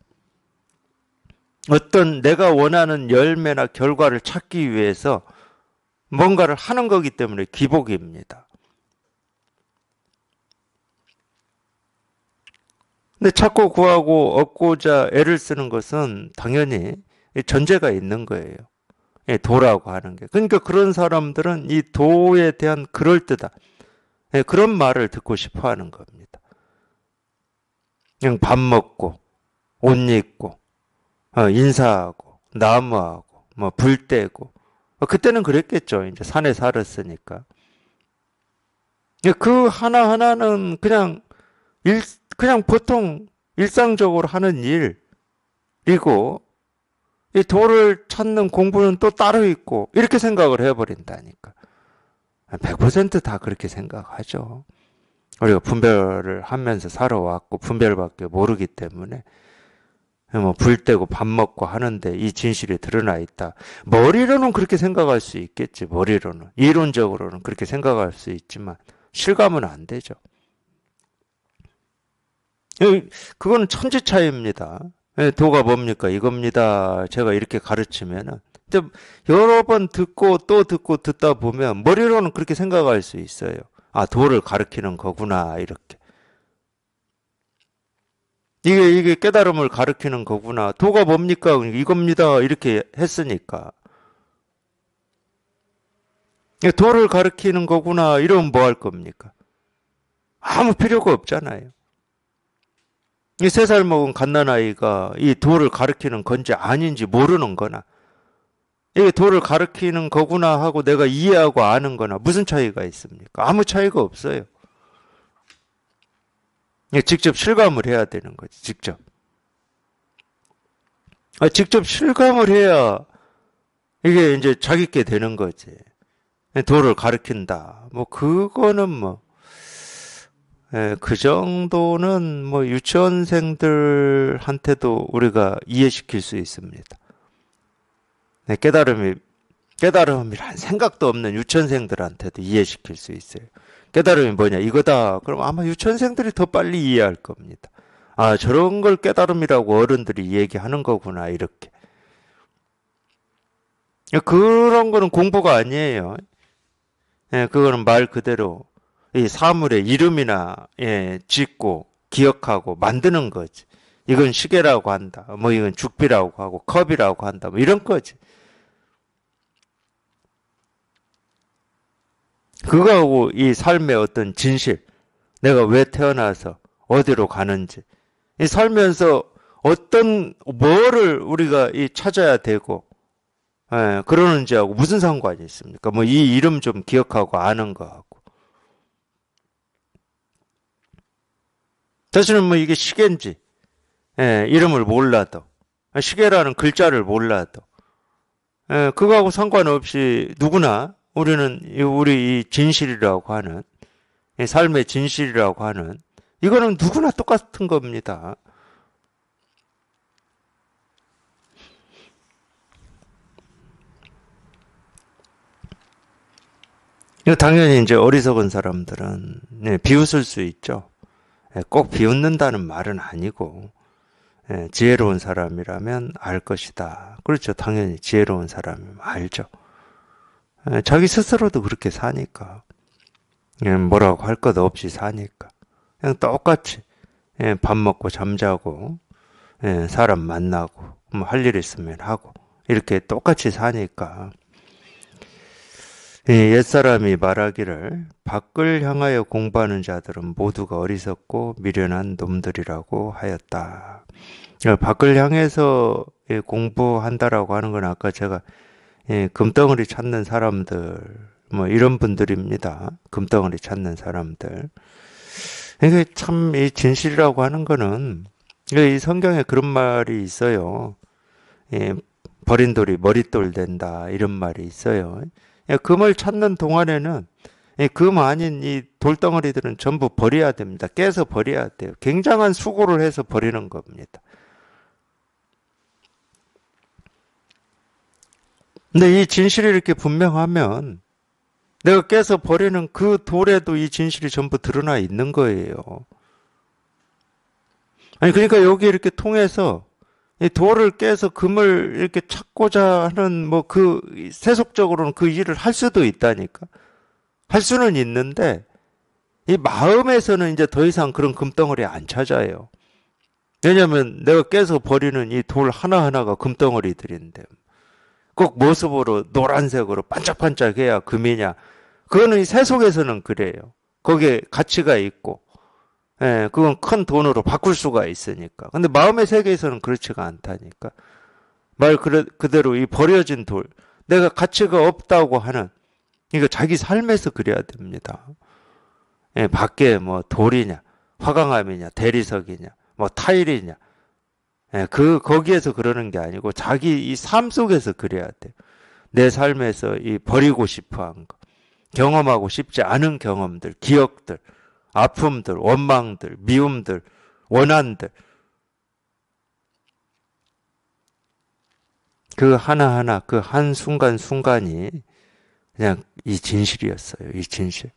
어떤 내가 원하는 열매나 결과를 찾기 위해서 뭔가를 하는 거기 때문에 기복입니다. 근데 찾고 구하고 얻고자 애를 쓰는 것은 당연히 전제가 있는 거예요. 도라고 하는 게. 그러니까 그런 사람들은 이 도에 대한 그럴듯한 그런 말을 듣고 싶어 하는 겁니다. 그냥 밥 먹고 옷 입고 인사하고 나무하고 뭐 불 떼고 그때는 그랬겠죠. 이제 산에 살았으니까. 그 하나하나는 그냥 보통 일상적으로 하는 일이고 이 도를 찾는 공부는 또 따로 있고 이렇게 생각을 해버린다니까. 100%다 그렇게 생각하죠. 우리가 분별을 하면서 살아왔고 분별밖에 모르기 때문에 뭐 불 떼고 밥 먹고 하는데 이 진실이 드러나 있다. 머리로는 그렇게 생각할 수 있겠지. 머리로는. 이론적으로는 그렇게 생각할 수 있지만 실감은 안 되죠. 그건 천지 차이입니다. 도가 뭡니까? 이겁니다. 제가 이렇게 가르치면은 여러 번 듣고 또 듣고 듣다 보면 머리로는 그렇게 생각할 수 있어요. 아, 도를 가르치는 거구나 이렇게. 이게 깨달음을 가르치는 거구나. 도가 뭡니까? 이겁니다. 이렇게 했으니까. 도를 가르치는 거구나. 이러면 뭐 할 겁니까? 아무 필요가 없잖아요. 이 3살 먹은 갓난아이가 이 도를 가르치는 건지 아닌지 모르는 거나, 이게 도를 가르치는 거구나 하고 내가 이해하고 아는 거나 무슨 차이가 있습니까? 아무 차이가 없어요. 직접 실감을 해야 되는 거지, 직접. 직접 실감을 해야 이게 이제 자기께 되는 거지. 도를 가르친다. 뭐, 그거는 뭐, 그 정도는 뭐 유치원생들한테도 우리가 이해시킬 수 있습니다. 깨달음이란 생각도 없는 유치원생들한테도 이해시킬 수 있어요. 깨달음이 뭐냐 이거다. 그럼 아마 유치원생들이 더 빨리 이해할 겁니다. 아, 저런 걸 깨달음이라고 어른들이 얘기하는 거구나 이렇게. 그런 거는 공부가 아니에요. 그거는 말 그대로 이 사물의 이름이나 짓고 기억하고 만드는 거지. 이건 시계라고 한다. 뭐 이건 죽비라고 하고 컵이라고 한다. 뭐 이런 거지. 그거하고 이 삶의 어떤 진실, 내가 왜 태어나서 어디로 가는지, 이 살면서 뭐를 우리가 찾아야 되고, 그러는지하고 무슨 상관이 있습니까? 뭐 이 이름 좀 기억하고 아는 거하고. 사실은 뭐 이게 시계인지, 이름을 몰라도, 시계라는 글자를 몰라도, 그거하고 상관없이 누구나 우리 이 진실이라고 하는, 삶의 진실이라고 하는, 이거는 누구나 똑같은 겁니다. 당연히 이제 어리석은 사람들은 비웃을 수 있죠. 꼭 비웃는다는 말은 아니고, 지혜로운 사람이라면 알 것이다. 그렇죠. 당연히 지혜로운 사람이면 알죠. 자기 스스로도 그렇게 사니까. 뭐라고 할 것 없이 사니까. 그냥 똑같이 밥 먹고 잠자고 사람 만나고 뭐 할 일 있으면 하고 이렇게 똑같이 사니까 옛사람이 말하기를 밖을 향하여 공부하는 자들은 모두가 어리석고 미련한 놈들이라고 하였다. 밖을 향해서 공부한다라고 하는 건 아까 제가 금덩어리 찾는 사람들 뭐 이런 분들입니다. 금덩어리 찾는 사람들. 이게 참 이 진실이라고 하는 거는 이 성경에 그런 말이 있어요. 버린 돌이 머릿돌 된다 이런 말이 있어요. 금을 찾는 동안에는 금 아닌 이 돌덩어리들은 전부 버려야 됩니다. 깨서 버려야 돼요. 굉장한 수고를 해서 버리는 겁니다. 근데 이 진실이 이렇게 분명하면 내가 깨서 버리는 그 돌에도 이 진실이 전부 드러나 있는 거예요. 아니 그러니까 여기 이렇게 통해서 이 돌을 깨서 금을 이렇게 찾고자 하는 뭐 그 세속적으로는 그 일을 할 수도 있다니까. 할 수는 있는데 이 마음에서는 이제 더 이상 그런 금덩어리 안 찾아요. 왜냐하면 내가 깨서 버리는 이 돌 하나하나가 금덩어리들인데 꼭 모습으로 노란색으로 반짝반짝해야 금이냐. 그거는 이 세속에서는 그래요. 거기에 가치가 있고 그건 큰 돈으로 바꿀 수가 있으니까. 근데 마음의 세계에서는 그렇지가 않다니까. 말 그대로 이 버려진 돌, 내가 가치가 없다고 하는, 이거 자기 삶에서 그래야 됩니다. 밖에 뭐 돌이냐, 화강암이냐, 대리석이냐, 뭐 타일이냐, 거기에서 그러는 게 아니고 자기 이 삶 속에서 그래야 돼요. 내 삶에서 이 버리고 싶어 한 거, 경험하고 싶지 않은 경험들, 기억들, 아픔들, 원망들, 미움들, 원한들. 그 하나하나, 그 한순간순간이 그냥 이 진실이었어요. 이 진실.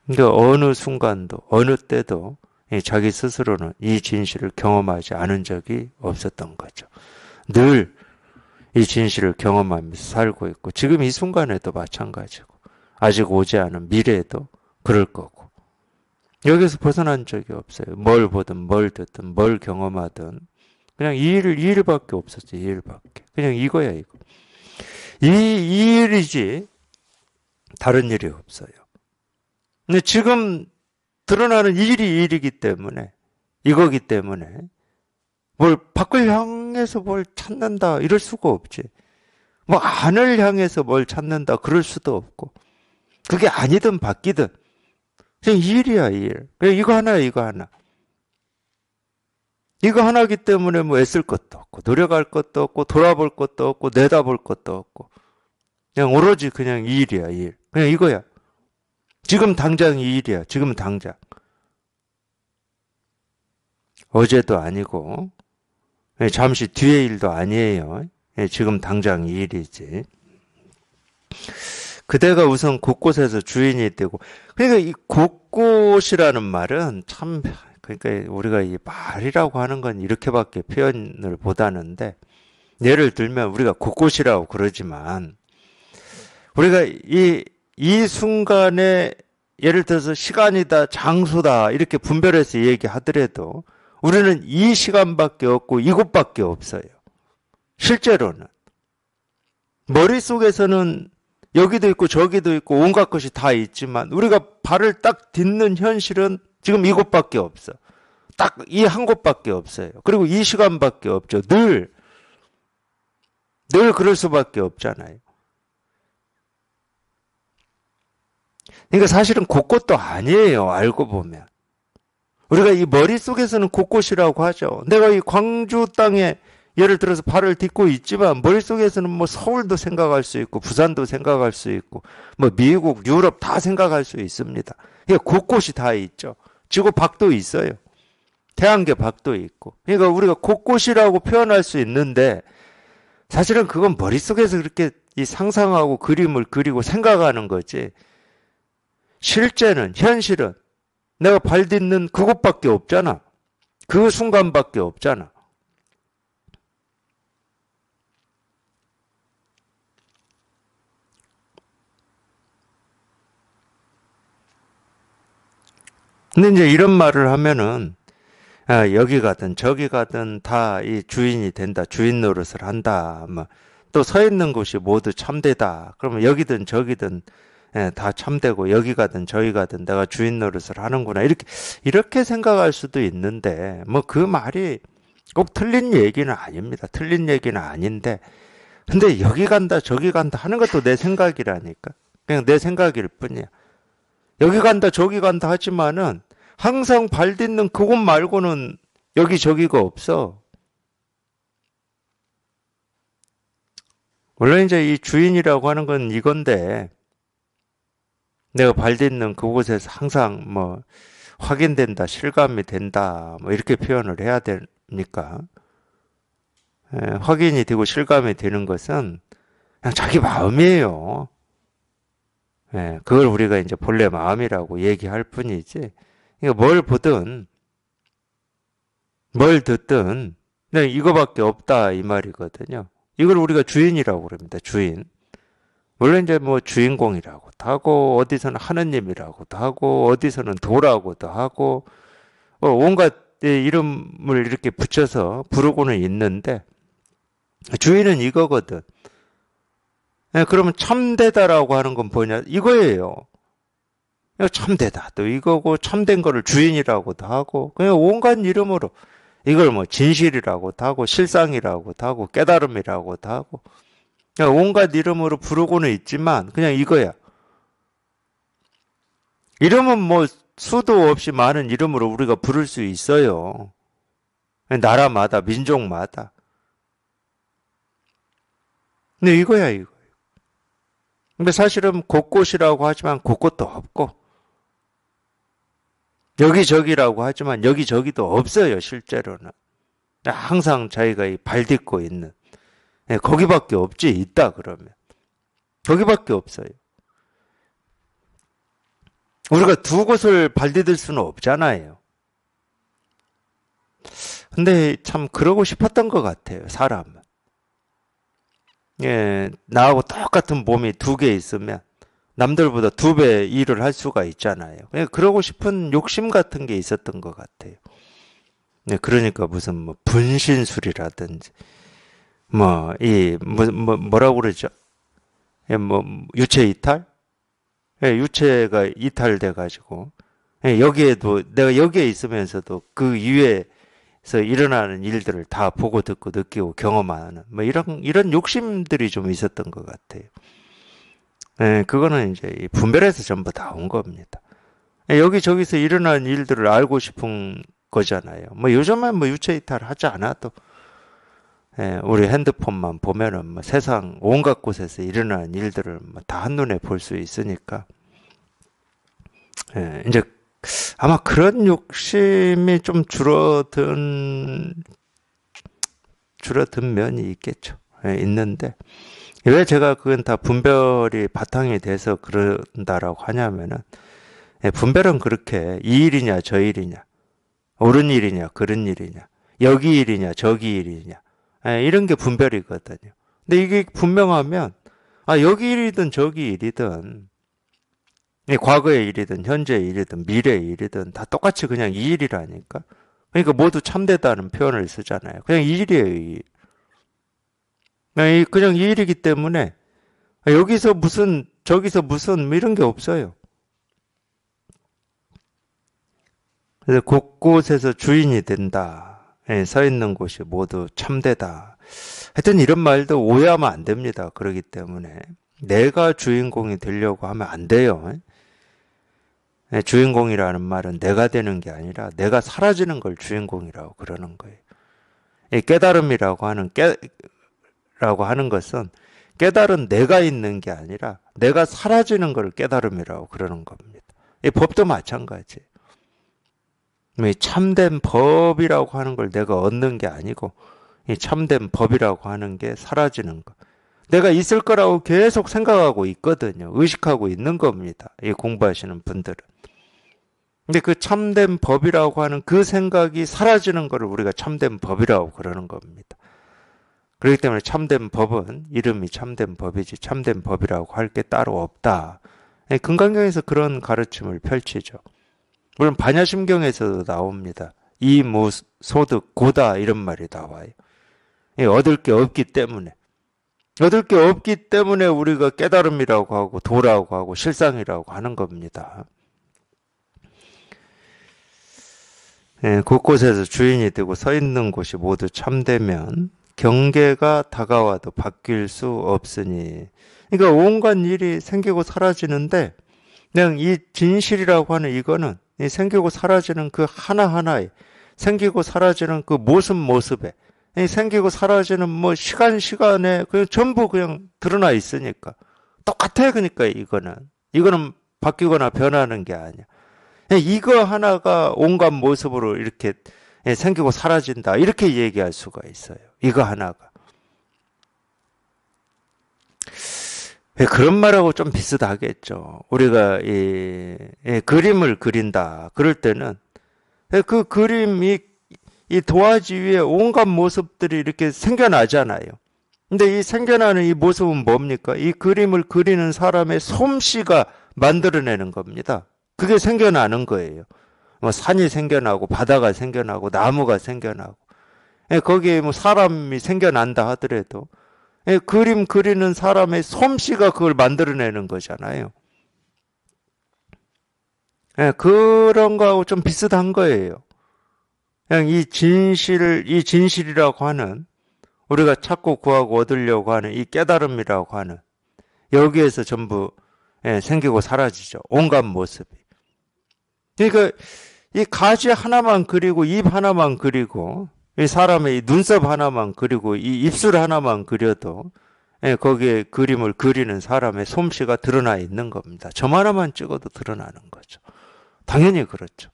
그러니까 어느 순간도, 어느 때도 자기 스스로는 이 진실을 경험하지 않은 적이 없었던 거죠. 늘 이 진실을 경험하면서 살고 있고, 지금 이 순간에도 마찬가지고, 아직 오지 않은 미래에도 그럴 거고, 여기서 벗어난 적이 없어요. 뭘 보든 뭘 듣든 뭘 경험하든 그냥 이 일밖에 없었지. 이 일밖에. 그냥 이거야 이거. 이 일이지 다른 일이 없어요. 근데 지금 드러나는 일이 일이기 때문에 이거기 때문에 뭘 밖을 향해서 뭘 찾는다 이럴 수가 없지. 뭐 안을 향해서 뭘 찾는다 그럴 수도 없고 그게 아니든 바뀌든 그냥 일이야, 일. 그냥 이거 하나야, 이거 하나. 이거 하나기 때문에 뭐 애쓸 것도 없고, 노력할 것도 없고, 돌아볼 것도 없고, 내다볼 것도 없고. 그냥 오로지 그냥 이 일이야, 일. 그냥 이거야. 지금 당장 이 일이야, 지금 당장. 어제도 아니고, 잠시 뒤의 일도 아니에요. 지금 당장 이 일이지. 그대가 우선 곳곳에서 주인이 되고, 그러니까 이 곳곳이라는 말은 참, 그러니까 우리가 이 말이라고 하는 건 이렇게밖에 표현을 못 하는데, 예를 들면 우리가 곳곳이라고 그러지만, 우리가 이 순간에 예를 들어서 시간이다, 장소다, 이렇게 분별해서 얘기하더라도, 우리는 이 시간밖에 없고 이곳밖에 없어요. 실제로는. 머릿속에서는 여기도 있고 저기도 있고 온갖 것이 다 있지만 우리가 발을 딱 딛는 현실은 지금 이곳밖에 없어. 딱 이 한 곳밖에 없어요. 그리고 이 시간밖에 없죠. 늘 그럴 수밖에 없잖아요. 그러니까 사실은 곳곳도 아니에요. 알고 보면. 우리가 이 머릿속에서는 곳곳이라고 하죠. 내가 이 광주 땅에 예를 들어서 발을 딛고 있지만 머릿속에서는 뭐 서울도 생각할 수 있고 부산도 생각할 수 있고 뭐 미국, 유럽 다 생각할 수 있습니다. 그러니까 곳곳이 다 있죠. 지구 밖도 있어요. 태양계 밖도 있고. 그러니까 우리가 곳곳이라고 표현할 수 있는데 사실은 그건 머릿속에서 그렇게 이 상상하고 그림을 그리고 생각하는 거지. 실제는 현실은 내가 발 딛는 그곳밖에 없잖아. 그 순간밖에 없잖아. 근데 이제 이런 말을 하면은 여기 가든 저기 가든 다 이 주인이 된다. 주인 노릇을 한다. 뭐 또 서 있는 곳이 모두 참되다. 그러면 여기든 저기든 다 참되고 여기 가든 저기 가든 내가 주인 노릇을 하는구나. 이렇게 생각할 수도 있는데 뭐 그 말이 꼭 틀린 얘기는 아닙니다. 틀린 얘기는 아닌데 근데 여기 간다 저기 간다 하는 것도 내 생각이라니까. 그냥 내 생각일 뿐이야. 여기 간다 저기 간다 하지만은 항상 발 딛는 그곳 말고는 여기저기가 없어. 물론 이제 이 주인이라고 하는 건 이건데, 내가 발 딛는 그곳에서 항상 뭐 확인된다, 실감이 된다, 뭐 이렇게 표현을 해야 되니까. 확인이 되고 실감이 되는 것은 그냥 자기 마음이에요. 그걸 우리가 이제 본래 마음이라고 얘기할 뿐이지. 그러니까 뭘 보든, 뭘 듣든, 그냥 이거밖에 없다, 이 말이거든요. 이걸 우리가 주인이라고 그럽니다, 주인. 물론 이제 뭐 주인공이라고도 하고, 어디서는 하느님이라고도 하고, 어디서는 도라고도 하고, 온갖 이름을 이렇게 붙여서 부르고는 있는데, 주인은 이거거든. 그러면 참되다라고 하는 건 뭐냐? 이거예요. 참되다. 또 이거고, 참된 거를 주인이라고도 하고, 그냥 온갖 이름으로, 이걸 뭐 진실이라고도 하고, 실상이라고도 하고, 깨달음이라고도 하고, 그냥 온갖 이름으로 부르고는 있지만, 그냥 이거야. 이름은 뭐 수도 없이 많은 이름으로 우리가 부를 수 있어요. 나라마다, 민족마다. 근데 이거야, 이거. 근데 사실은 곳곳이라고 하지만 곳곳도 없고, 여기저기라고 하지만 여기저기도 없어요, 실제로는. 항상 자기가 발 딛고 있는. 거기밖에 없지, 있다, 그러면. 거기밖에 없어요. 우리가 두 곳을 발 디딜 수는 없잖아요. 근데 참 그러고 싶었던 것 같아요, 사람은. 나하고 똑같은 몸이 두 개 있으면 남들보다 2배 일을 할 수가 있잖아요. 그러고 싶은 욕심 같은 게 있었던 것 같아요. 그러니까 무슨 뭐 분신술이라든지 뭐라고 그러죠? 뭐 유체 이탈? 유체가 이탈돼 가지고 여기에도 내가 여기에 있으면서도 그 이외에서 일어나는 일들을 다 보고 듣고 느끼고 경험하는 뭐 이런 욕심들이 좀 있었던 것 같아요. 그거는 이제 분별해서 전부 다 온 겁니다. 여기저기서 일어나는 일들을 알고 싶은 거잖아요. 뭐 요즘은 뭐 유체 이탈 하지 않아도 우리 핸드폰만 보면은 뭐 세상 온갖 곳에서 일어나는 일들을 뭐 다 한눈에 볼 수 있으니까 이제 아마 그런 욕심이 좀 줄어든 면이 있겠죠. 있는데 왜 제가 그건 다 분별이 바탕이 돼서 그런다라고 하냐면은 분별은 그렇게 이 일이냐 저 일이냐 옳은 일이냐 그른 일이냐 여기 일이냐 저기 일이냐 이런 게 분별이거든요. 근데 이게 분명하면 여기 일이든 저기 일이든 과거의 일이든 현재의 일이든 미래의 일이든 다 똑같이 그냥 이 일이라니까. 그러니까 모두 참되다는 표현을 쓰잖아요. 그냥 이 일이에요. 그냥 이 일이기 때문에 여기서 무슨 저기서 무슨 뭐 이런 게 없어요. 그래서 곳곳에서 주인이 된다. 서 있는 곳이 모두 참되다. 하여튼 이런 말도 오해하면 안 됩니다. 그렇기 때문에 내가 주인공이 되려고 하면 안 돼요. 주인공이라는 말은 내가 되는 게 아니라 내가 사라지는 걸 주인공이라고 그러는 거예요. 깨달음이라고 하는 것은 깨달은 내가 있는 게 아니라 내가 사라지는 걸 깨달음이라고 그러는 겁니다. 이 법도 마찬가지. 참된 법이라고 하는 걸 내가 얻는 게 아니고 이 참된 법이라고 하는 게 사라지는 것. 내가 있을 거라고 계속 생각하고 있거든요. 의식하고 있는 겁니다. 이 공부하시는 분들은. 근데 그 참된 법이라고 하는 그 생각이 사라지는 것을 우리가 참된 법이라고 그러는 겁니다. 그렇기 때문에 참된 법은 이름이 참된 법이지 참된 법이라고 할 게 따로 없다. 금강경에서 그런 가르침을 펼치죠. 물론 반야심경에서도 나옵니다. 이무소득 고다 이런 말이 나와요. 얻을 게 없기 때문에. 얻을 게 없기 때문에 우리가 깨달음이라고 하고 도라고 하고 실상이라고 하는 겁니다. 곳곳에서 주인이 되고 서 있는 곳이 모두 참되면 경계가 다가와도 바뀔 수 없으니. 그러니까 온갖 일이 생기고 사라지는데 그냥 이 진실이라고 하는 이거는 생기고 사라지는 그 하나하나에 생기고 사라지는 그 모습에 생기고 사라지는 뭐 시간에 그냥 전부 그냥 드러나 있으니까. 똑같아요. 그러니까 이거는 바뀌거나 변하는 게 아니야. 이거 하나가 온갖 모습으로 이렇게 생기고 사라진다. 이렇게 얘기할 수가 있어요. 이거 하나가. 그런 말하고 좀 비슷하겠죠. 우리가 그림을 그린다. 그럴 때는 그 그림이 이 도화지 위에 온갖 모습들이 이렇게 생겨나잖아요. 근데 이 생겨나는 이 모습은 뭡니까? 이 그림을 그리는 사람의 솜씨가 만들어내는 겁니다. 그게 생겨나는 거예요. 뭐 산이 생겨나고 바다가 생겨나고 나무가 생겨나고 거기에 뭐 사람이 생겨난다 하더라도 그림 그리는 사람의 솜씨가 그걸 만들어내는 거잖아요. 그런 거하고 좀 비슷한 거예요. 그냥 이 진실이라고 하는 우리가 찾고 구하고 얻으려고 하는 이 깨달음이라고 하는 여기에서 전부 생기고 사라지죠. 온갖 모습이. 그러니까 이 가지 하나만 그리고 입 하나만 그리고 이 사람의 이 눈썹 하나만 그리고 이 입술 하나만 그려도 거기에 그림을 그리는 사람의 솜씨가 드러나 있는 겁니다. 점 하나만 찍어도 드러나는 거죠. 당연히 그렇죠.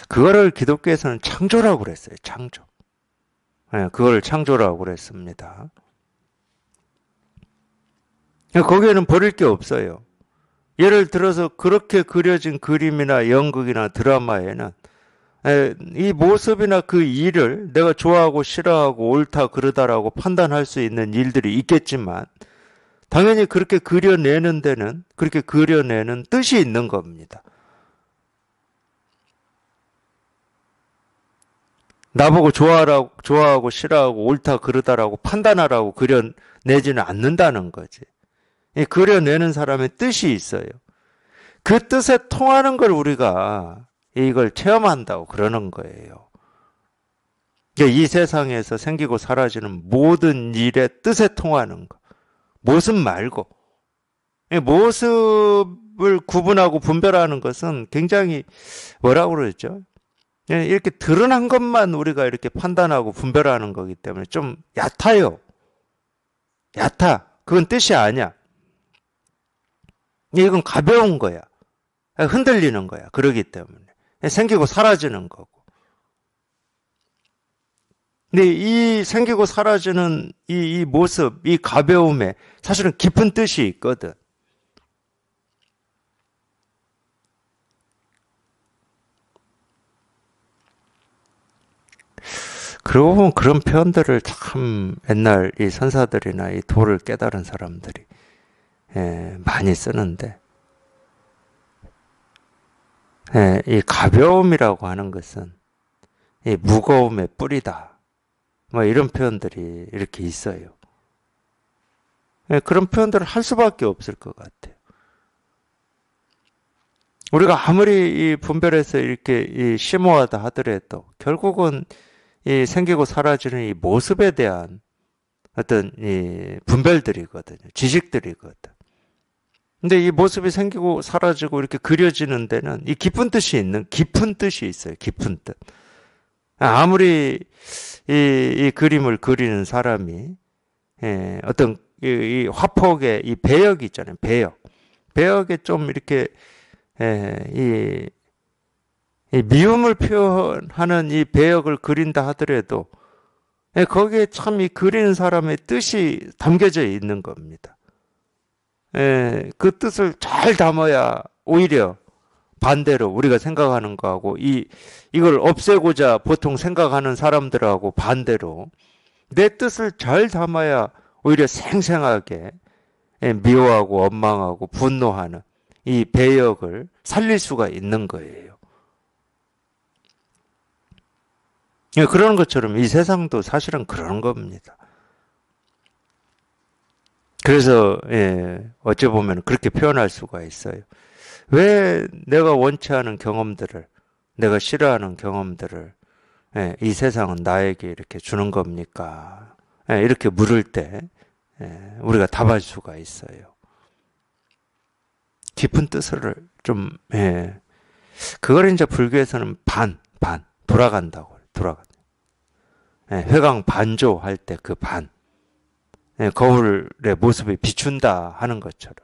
그거를 기독교에서는 창조라고 그랬어요. 창조. 그걸 창조라고 그랬습니다. 거기에는 버릴 게 없어요. 예를 들어서 그렇게 그려진 그림이나 연극이나 드라마에는 이 모습이나 그 일을 내가 좋아하고 싫어하고 옳다 그르다라고 판단할 수 있는 일들이 있겠지만 당연히 그렇게 그려내는 데는 그렇게 그려내는 뜻이 있는 겁니다. 나보고 좋아하고 싫어하고 옳다 그르다라고 판단하라고 그려내지는 않는다는 거지. 그려내는 사람의 뜻이 있어요. 그 뜻에 통하는 걸 우리가 이걸 체험한다고 그러는 거예요. 이 세상에서 생기고 사라지는 모든 일의 뜻에 통하는 거. 모습 말고. 모습을 구분하고 분별하는 것은 굉장히 뭐라고 그러죠? 이렇게 드러난 것만 우리가 이렇게 판단하고 분별하는 거기 때문에 좀 얕아요. 얕아. 그건 뜻이 아니야. 이건 가벼운 거야. 흔들리는 거야. 그러기 때문에. 생기고 사라지는 거고. 근데 이 생기고 사라지는 이 모습, 이 가벼움에 사실은 깊은 뜻이 있거든. 그러고 보면 그런 표현들을 참 옛날 이 선사들이나 이 도를 깨달은 사람들이 많이 쓰는데 이 가벼움이라고 하는 것은 이 무거움의 뿌리다. 뭐 이런 표현들이 이렇게 있어요. 그런 표현들을 할 수밖에 없을 것 같아요. 우리가 아무리 이 분별해서 이렇게 이 심오하다 하더라도 결국은 이 생기고 사라지는 이 모습에 대한 어떤 이 분별들이거든요. 지식들이거든. 근데 이 모습이 생기고 사라지고 이렇게 그려지는 데는 이 깊은 뜻이 있어요. 깊은 뜻. 아무리 이 그림을 그리는 사람이 어떤 이 화폭의 이 배역이 있잖아요. 배역에 좀 이렇게 이 미움을 표현하는 이 배역을 그린다 하더라도 거기에 참 이 그리는 사람의 뜻이 담겨져 있는 겁니다. 그 뜻을 잘 담아야 오히려 반대로 우리가 생각하는 거하고 이걸 없애고자 보통 생각하는 사람들하고 반대로 내 뜻을 잘 담아야 오히려 생생하게 미워하고 원망하고 분노하는 이 배역을 살릴 수가 있는 거예요. 그런 것처럼 이 세상도 사실은 그런 겁니다. 그래서 어찌 보면 그렇게 표현할 수가 있어요. 왜 내가 원치 않은 경험들을, 내가 싫어하는 경험들을 이 세상은 나에게 이렇게 주는 겁니까? 이렇게 물을 때 우리가 답할 수가 있어요. 깊은 뜻을 좀 그걸 이제 불교에서는 반 돌아간다고. 돌아간다. 예, 회광 반조할 때 그 반. 예, 거울의 모습이 비춘다 하는 것처럼.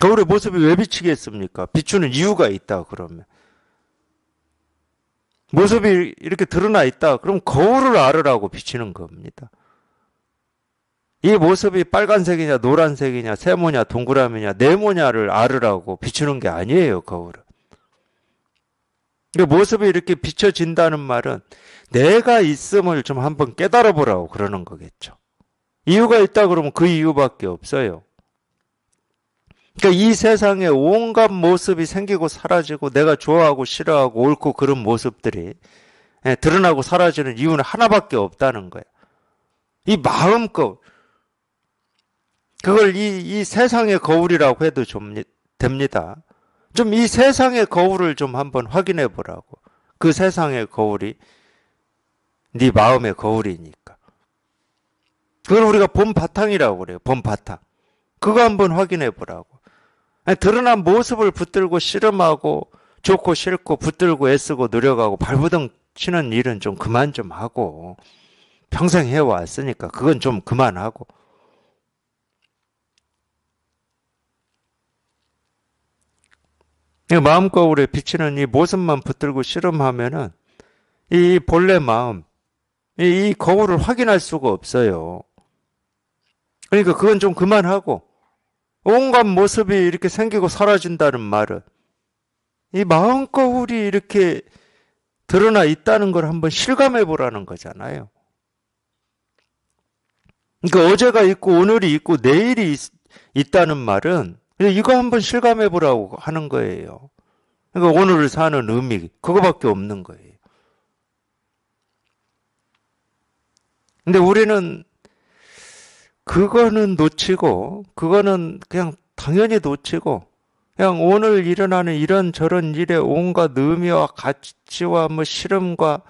거울의 모습이 왜 비치겠습니까? 비추는 이유가 있다 그러면. 모습이 이렇게 드러나 있다. 그럼 거울을 알으라고 비치는 겁니다. 이 모습이 빨간색이냐 노란색이냐 세모냐 동그라미냐 네모냐를 알으라고 비추는 게 아니에요. 거울은. 모습이 이렇게 비춰진다는 말은 내가 있음을 좀 한번 깨달아 보라고 그러는 거겠죠. 이유가 있다 그러면 그 이유밖에 없어요. 그러니까 이 세상에 온갖 모습이 생기고 사라지고 내가 좋아하고 싫어하고 옳고 그런 모습들이 드러나고 사라지는 이유는 하나밖에 없다는 거예요. 이 마음껏 그걸 이 세상의 거울이라고 해도 좀 됩니다. 좀 이 세상의 거울을 좀 한번 확인해 보라고. 그 세상의 거울이 네 마음의 거울이니까. 그걸 우리가 본 바탕이라고 그래요. 본 바탕. 그거 한번 확인해 보라고. 드러난 모습을 붙들고 씨름하고 좋고 싫고 붙들고 애쓰고 노력하고 발버둥 치는 일은 좀 그만 좀 하고 평생 해왔으니까 그건 좀 그만하고 마음 거울에 비치는 이 모습만 붙들고 씨름하면은 이 본래 마음, 이 거울을 확인할 수가 없어요. 그러니까 그건 좀 그만하고 온갖 모습이 이렇게 생기고 사라진다는 말은 이 마음 거울이 이렇게 드러나 있다는 걸 한번 실감해 보라는 거잖아요. 그러니까 어제가 있고 오늘이 있고 내일이 있다는 말은 이거 한번 실감해 보라고 하는 거예요. 그러니까 오늘을 사는 의미 그거밖에 없는 거예요. 근데 우리는 그거는 놓치고 그거는 그냥 당연히 놓치고 그냥 오늘 일어나는 이런저런 일의 온갖 의미와 가치와 뭐 싫음과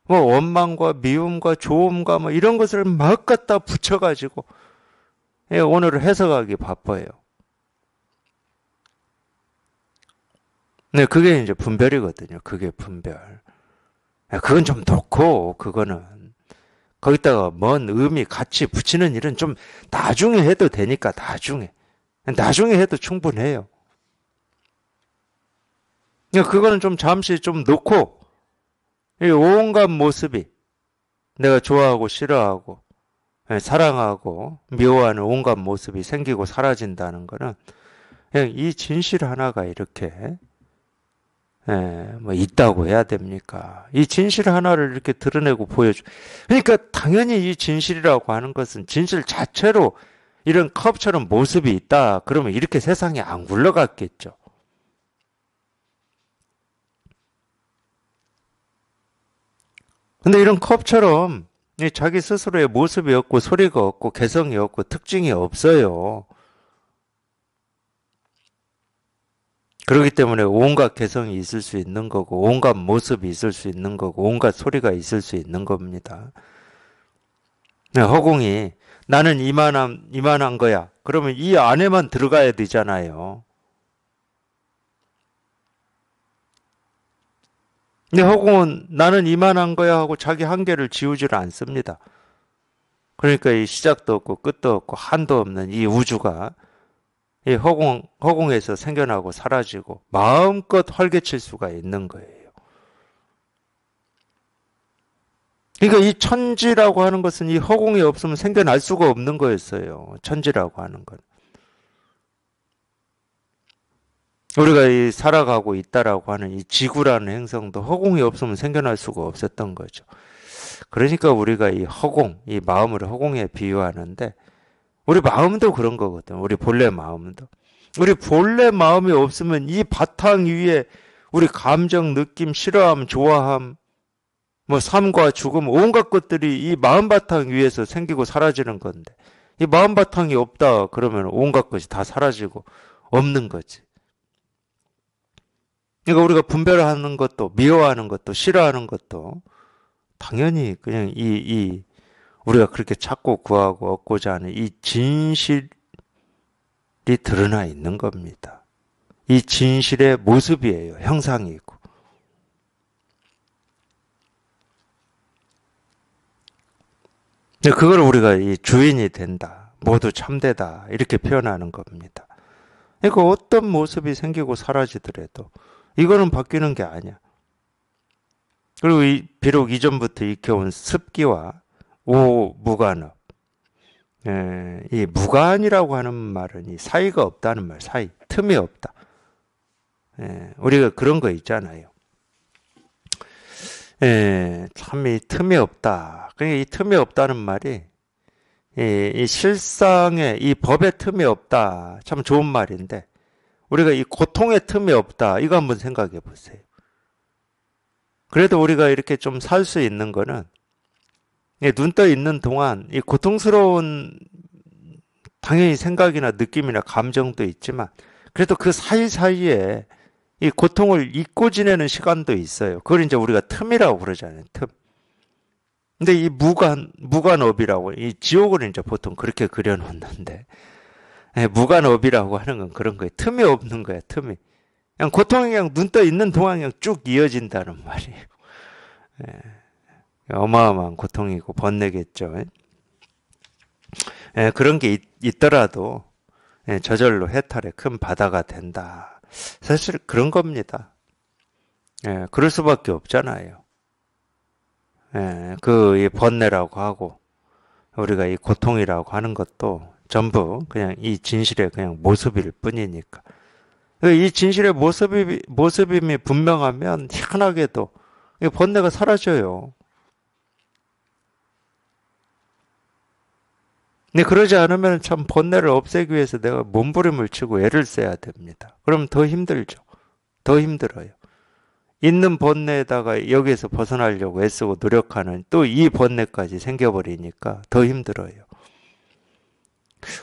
뭐 원망과 미움과 좋음과 뭐 이런 것을 막 갖다 붙여가지고 오늘을 해석하기 바빠요. 네, 그게 이제 분별이거든요. 그게 분별. 그건 좀 놓고 그거는 거기다가 뭔 의미, 가치 붙이는 일은 좀 나중에 해도 되니까 나중에 해도 충분해요. 그거는 좀 잠시 좀 놓고 온갖 모습이 내가 좋아하고 싫어하고 사랑하고 미워하는 온갖 모습이 생기고 사라진다는 거는 그냥 이 진실 하나가 이렇게 뭐 있다고 해야 됩니까? 이 진실 하나를 이렇게 드러내고 보여줘. 그러니까 당연히 이 진실이라고 하는 것은 진실 자체로 이런 컵처럼 모습이 있다. 그러면 이렇게 세상에 안 굴러갔겠죠. 근데 이런 컵처럼 자기 스스로의 모습이 없고 소리가 없고 개성이 없고 특징이 없어요. 그렇기 때문에 온갖 개성이 있을 수 있는 거고 온갖 모습이 있을 수 있는 거고 온갖 소리가 있을 수 있는 겁니다. 허공이 나는 이만한 거야. 그러면 이 안에만 들어가야 되잖아요. 근데 허공은 나는 이만한 거야 하고 자기 한계를 지우지를 않습니다. 그러니까 이 시작도 없고 끝도 없고 한도 없는 이 우주가 이 허공에서 생겨나고 사라지고 마음껏 활개칠 수가 있는 거예요. 그러니까 이 천지라고 하는 것은 이 허공이 없으면 생겨날 수가 없는 거였어요. 천지라고 하는 건. 우리가 이 살아가고 있다라고 하는 이 지구라는 행성도 허공이 없으면 생겨날 수가 없었던 거죠. 그러니까 우리가 이 허공, 이 마음을 허공에 비유하는데 우리 마음도 그런 거거든. 우리 본래 마음도. 우리 본래 마음이 없으면 이 바탕 위에 우리 감정, 느낌, 싫어함, 좋아함, 뭐 삶과 죽음, 온갖 것들이 이 마음 바탕 위에서 생기고 사라지는 건데 이 마음 바탕이 없다 그러면 온갖 것이 다 사라지고 없는 거지. 그러니까 우리가 분별하는 것도 미워하는 것도 싫어하는 것도 당연히 그냥 우리가 그렇게 찾고 구하고 얻고자 하는 이 진실이 드러나 있는 겁니다. 이 진실의 모습이에요. 형상이고. 근데 그걸 우리가 이 주인이 된다, 모두 참되다 이렇게 표현하는 겁니다. 그러니까 어떤 모습이 생기고 사라지더라도 이거는 바뀌는 게 아니야. 그리고 비록 이전부터 익혀온 습기와 오무간업, 이 무간이라고 하는 말은 이 사이가 없다는 말, 사이, 틈이 없다. 우리가 그런 거 있잖아요. 참 이 틈이 없다. 그러니까 이 틈이 없다는 말이 이 실상에 이 법의 틈이 없다. 참 좋은 말인데 우리가 이 고통의 틈이 없다. 이거 한번 생각해 보세요. 그래도 우리가 이렇게 좀 살 수 있는 거는 눈 떠 있는 동안 이 고통스러운 당연히 생각이나 느낌이나 감정도 있지만 그래도 그 사이사이에 이 고통을 잊고 지내는 시간도 있어요. 그걸 이제 우리가 틈이라고 그러잖아요. 틈. 근데 이 무간업이라고, 이 지옥을 이제 보통 그렇게 그려놓는데, 무간업이라고 하는 건 그런 거예요. 틈이 없는 거야, 틈이. 그냥 고통이 그냥 눈 떠 있는 동안 그냥 쭉 이어진다는 말이에요. 어마어마한 고통이고 번뇌겠죠. 그런 게 있더라도 저절로 해탈의 큰 바다가 된다. 사실 그런 겁니다. 그럴 수밖에 없잖아요. 이 번뇌라고 하고 우리가 이 고통이라고 하는 것도 전부 그냥 이 진실의 그냥 모습일 뿐이니까. 이 진실의 모습임이 분명하면 희한하게도 이 번뇌가 사라져요. 근데 그러지 않으면 참 번뇌를 없애기 위해서 내가 몸부림을 치고 애를 써야 됩니다. 그럼 더 힘들죠. 더 힘들어요. 있는 번뇌에다가 여기에서 벗어나려고 애쓰고 노력하는 또 이 번뇌까지 생겨버리니까 더 힘들어요.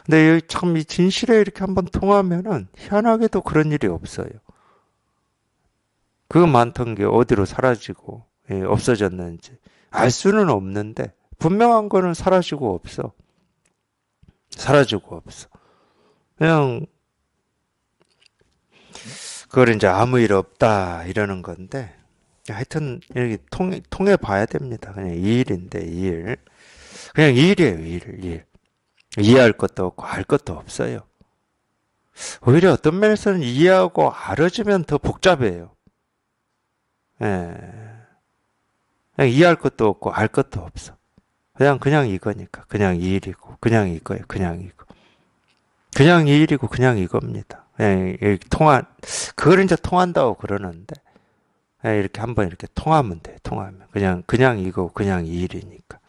근데 참 이 진실에 이렇게 한번 통하면은 희한하게도 그런 일이 없어요. 그 많던 게 어디로 사라지고 없어졌는지 알 수는 없는데 분명한 거는 사라지고 없어. 사라지고 없어. 그냥 그걸 이제 아무 일 없다 이러는 건데 하여튼 이렇게 통해 봐야 됩니다. 그냥 이 일인데 이 일. 그냥 이 일이에요. 일. 이해할 것도 없고 알 것도 없어요. 오히려 어떤 면에서는 이해하고 알아주면 더 복잡해요. 그냥 이해할 것도 없고 알 것도 없어. 그냥 이거니까. 그냥 이 일이고 그냥 이거예요. 그냥 이거. 그냥 이 일이고 그냥 이겁니다. 그걸 이제 통한다고 그러는데 이렇게 한번 이렇게 통하면 돼. 통하면 그냥 이거 그냥 이 일이니까.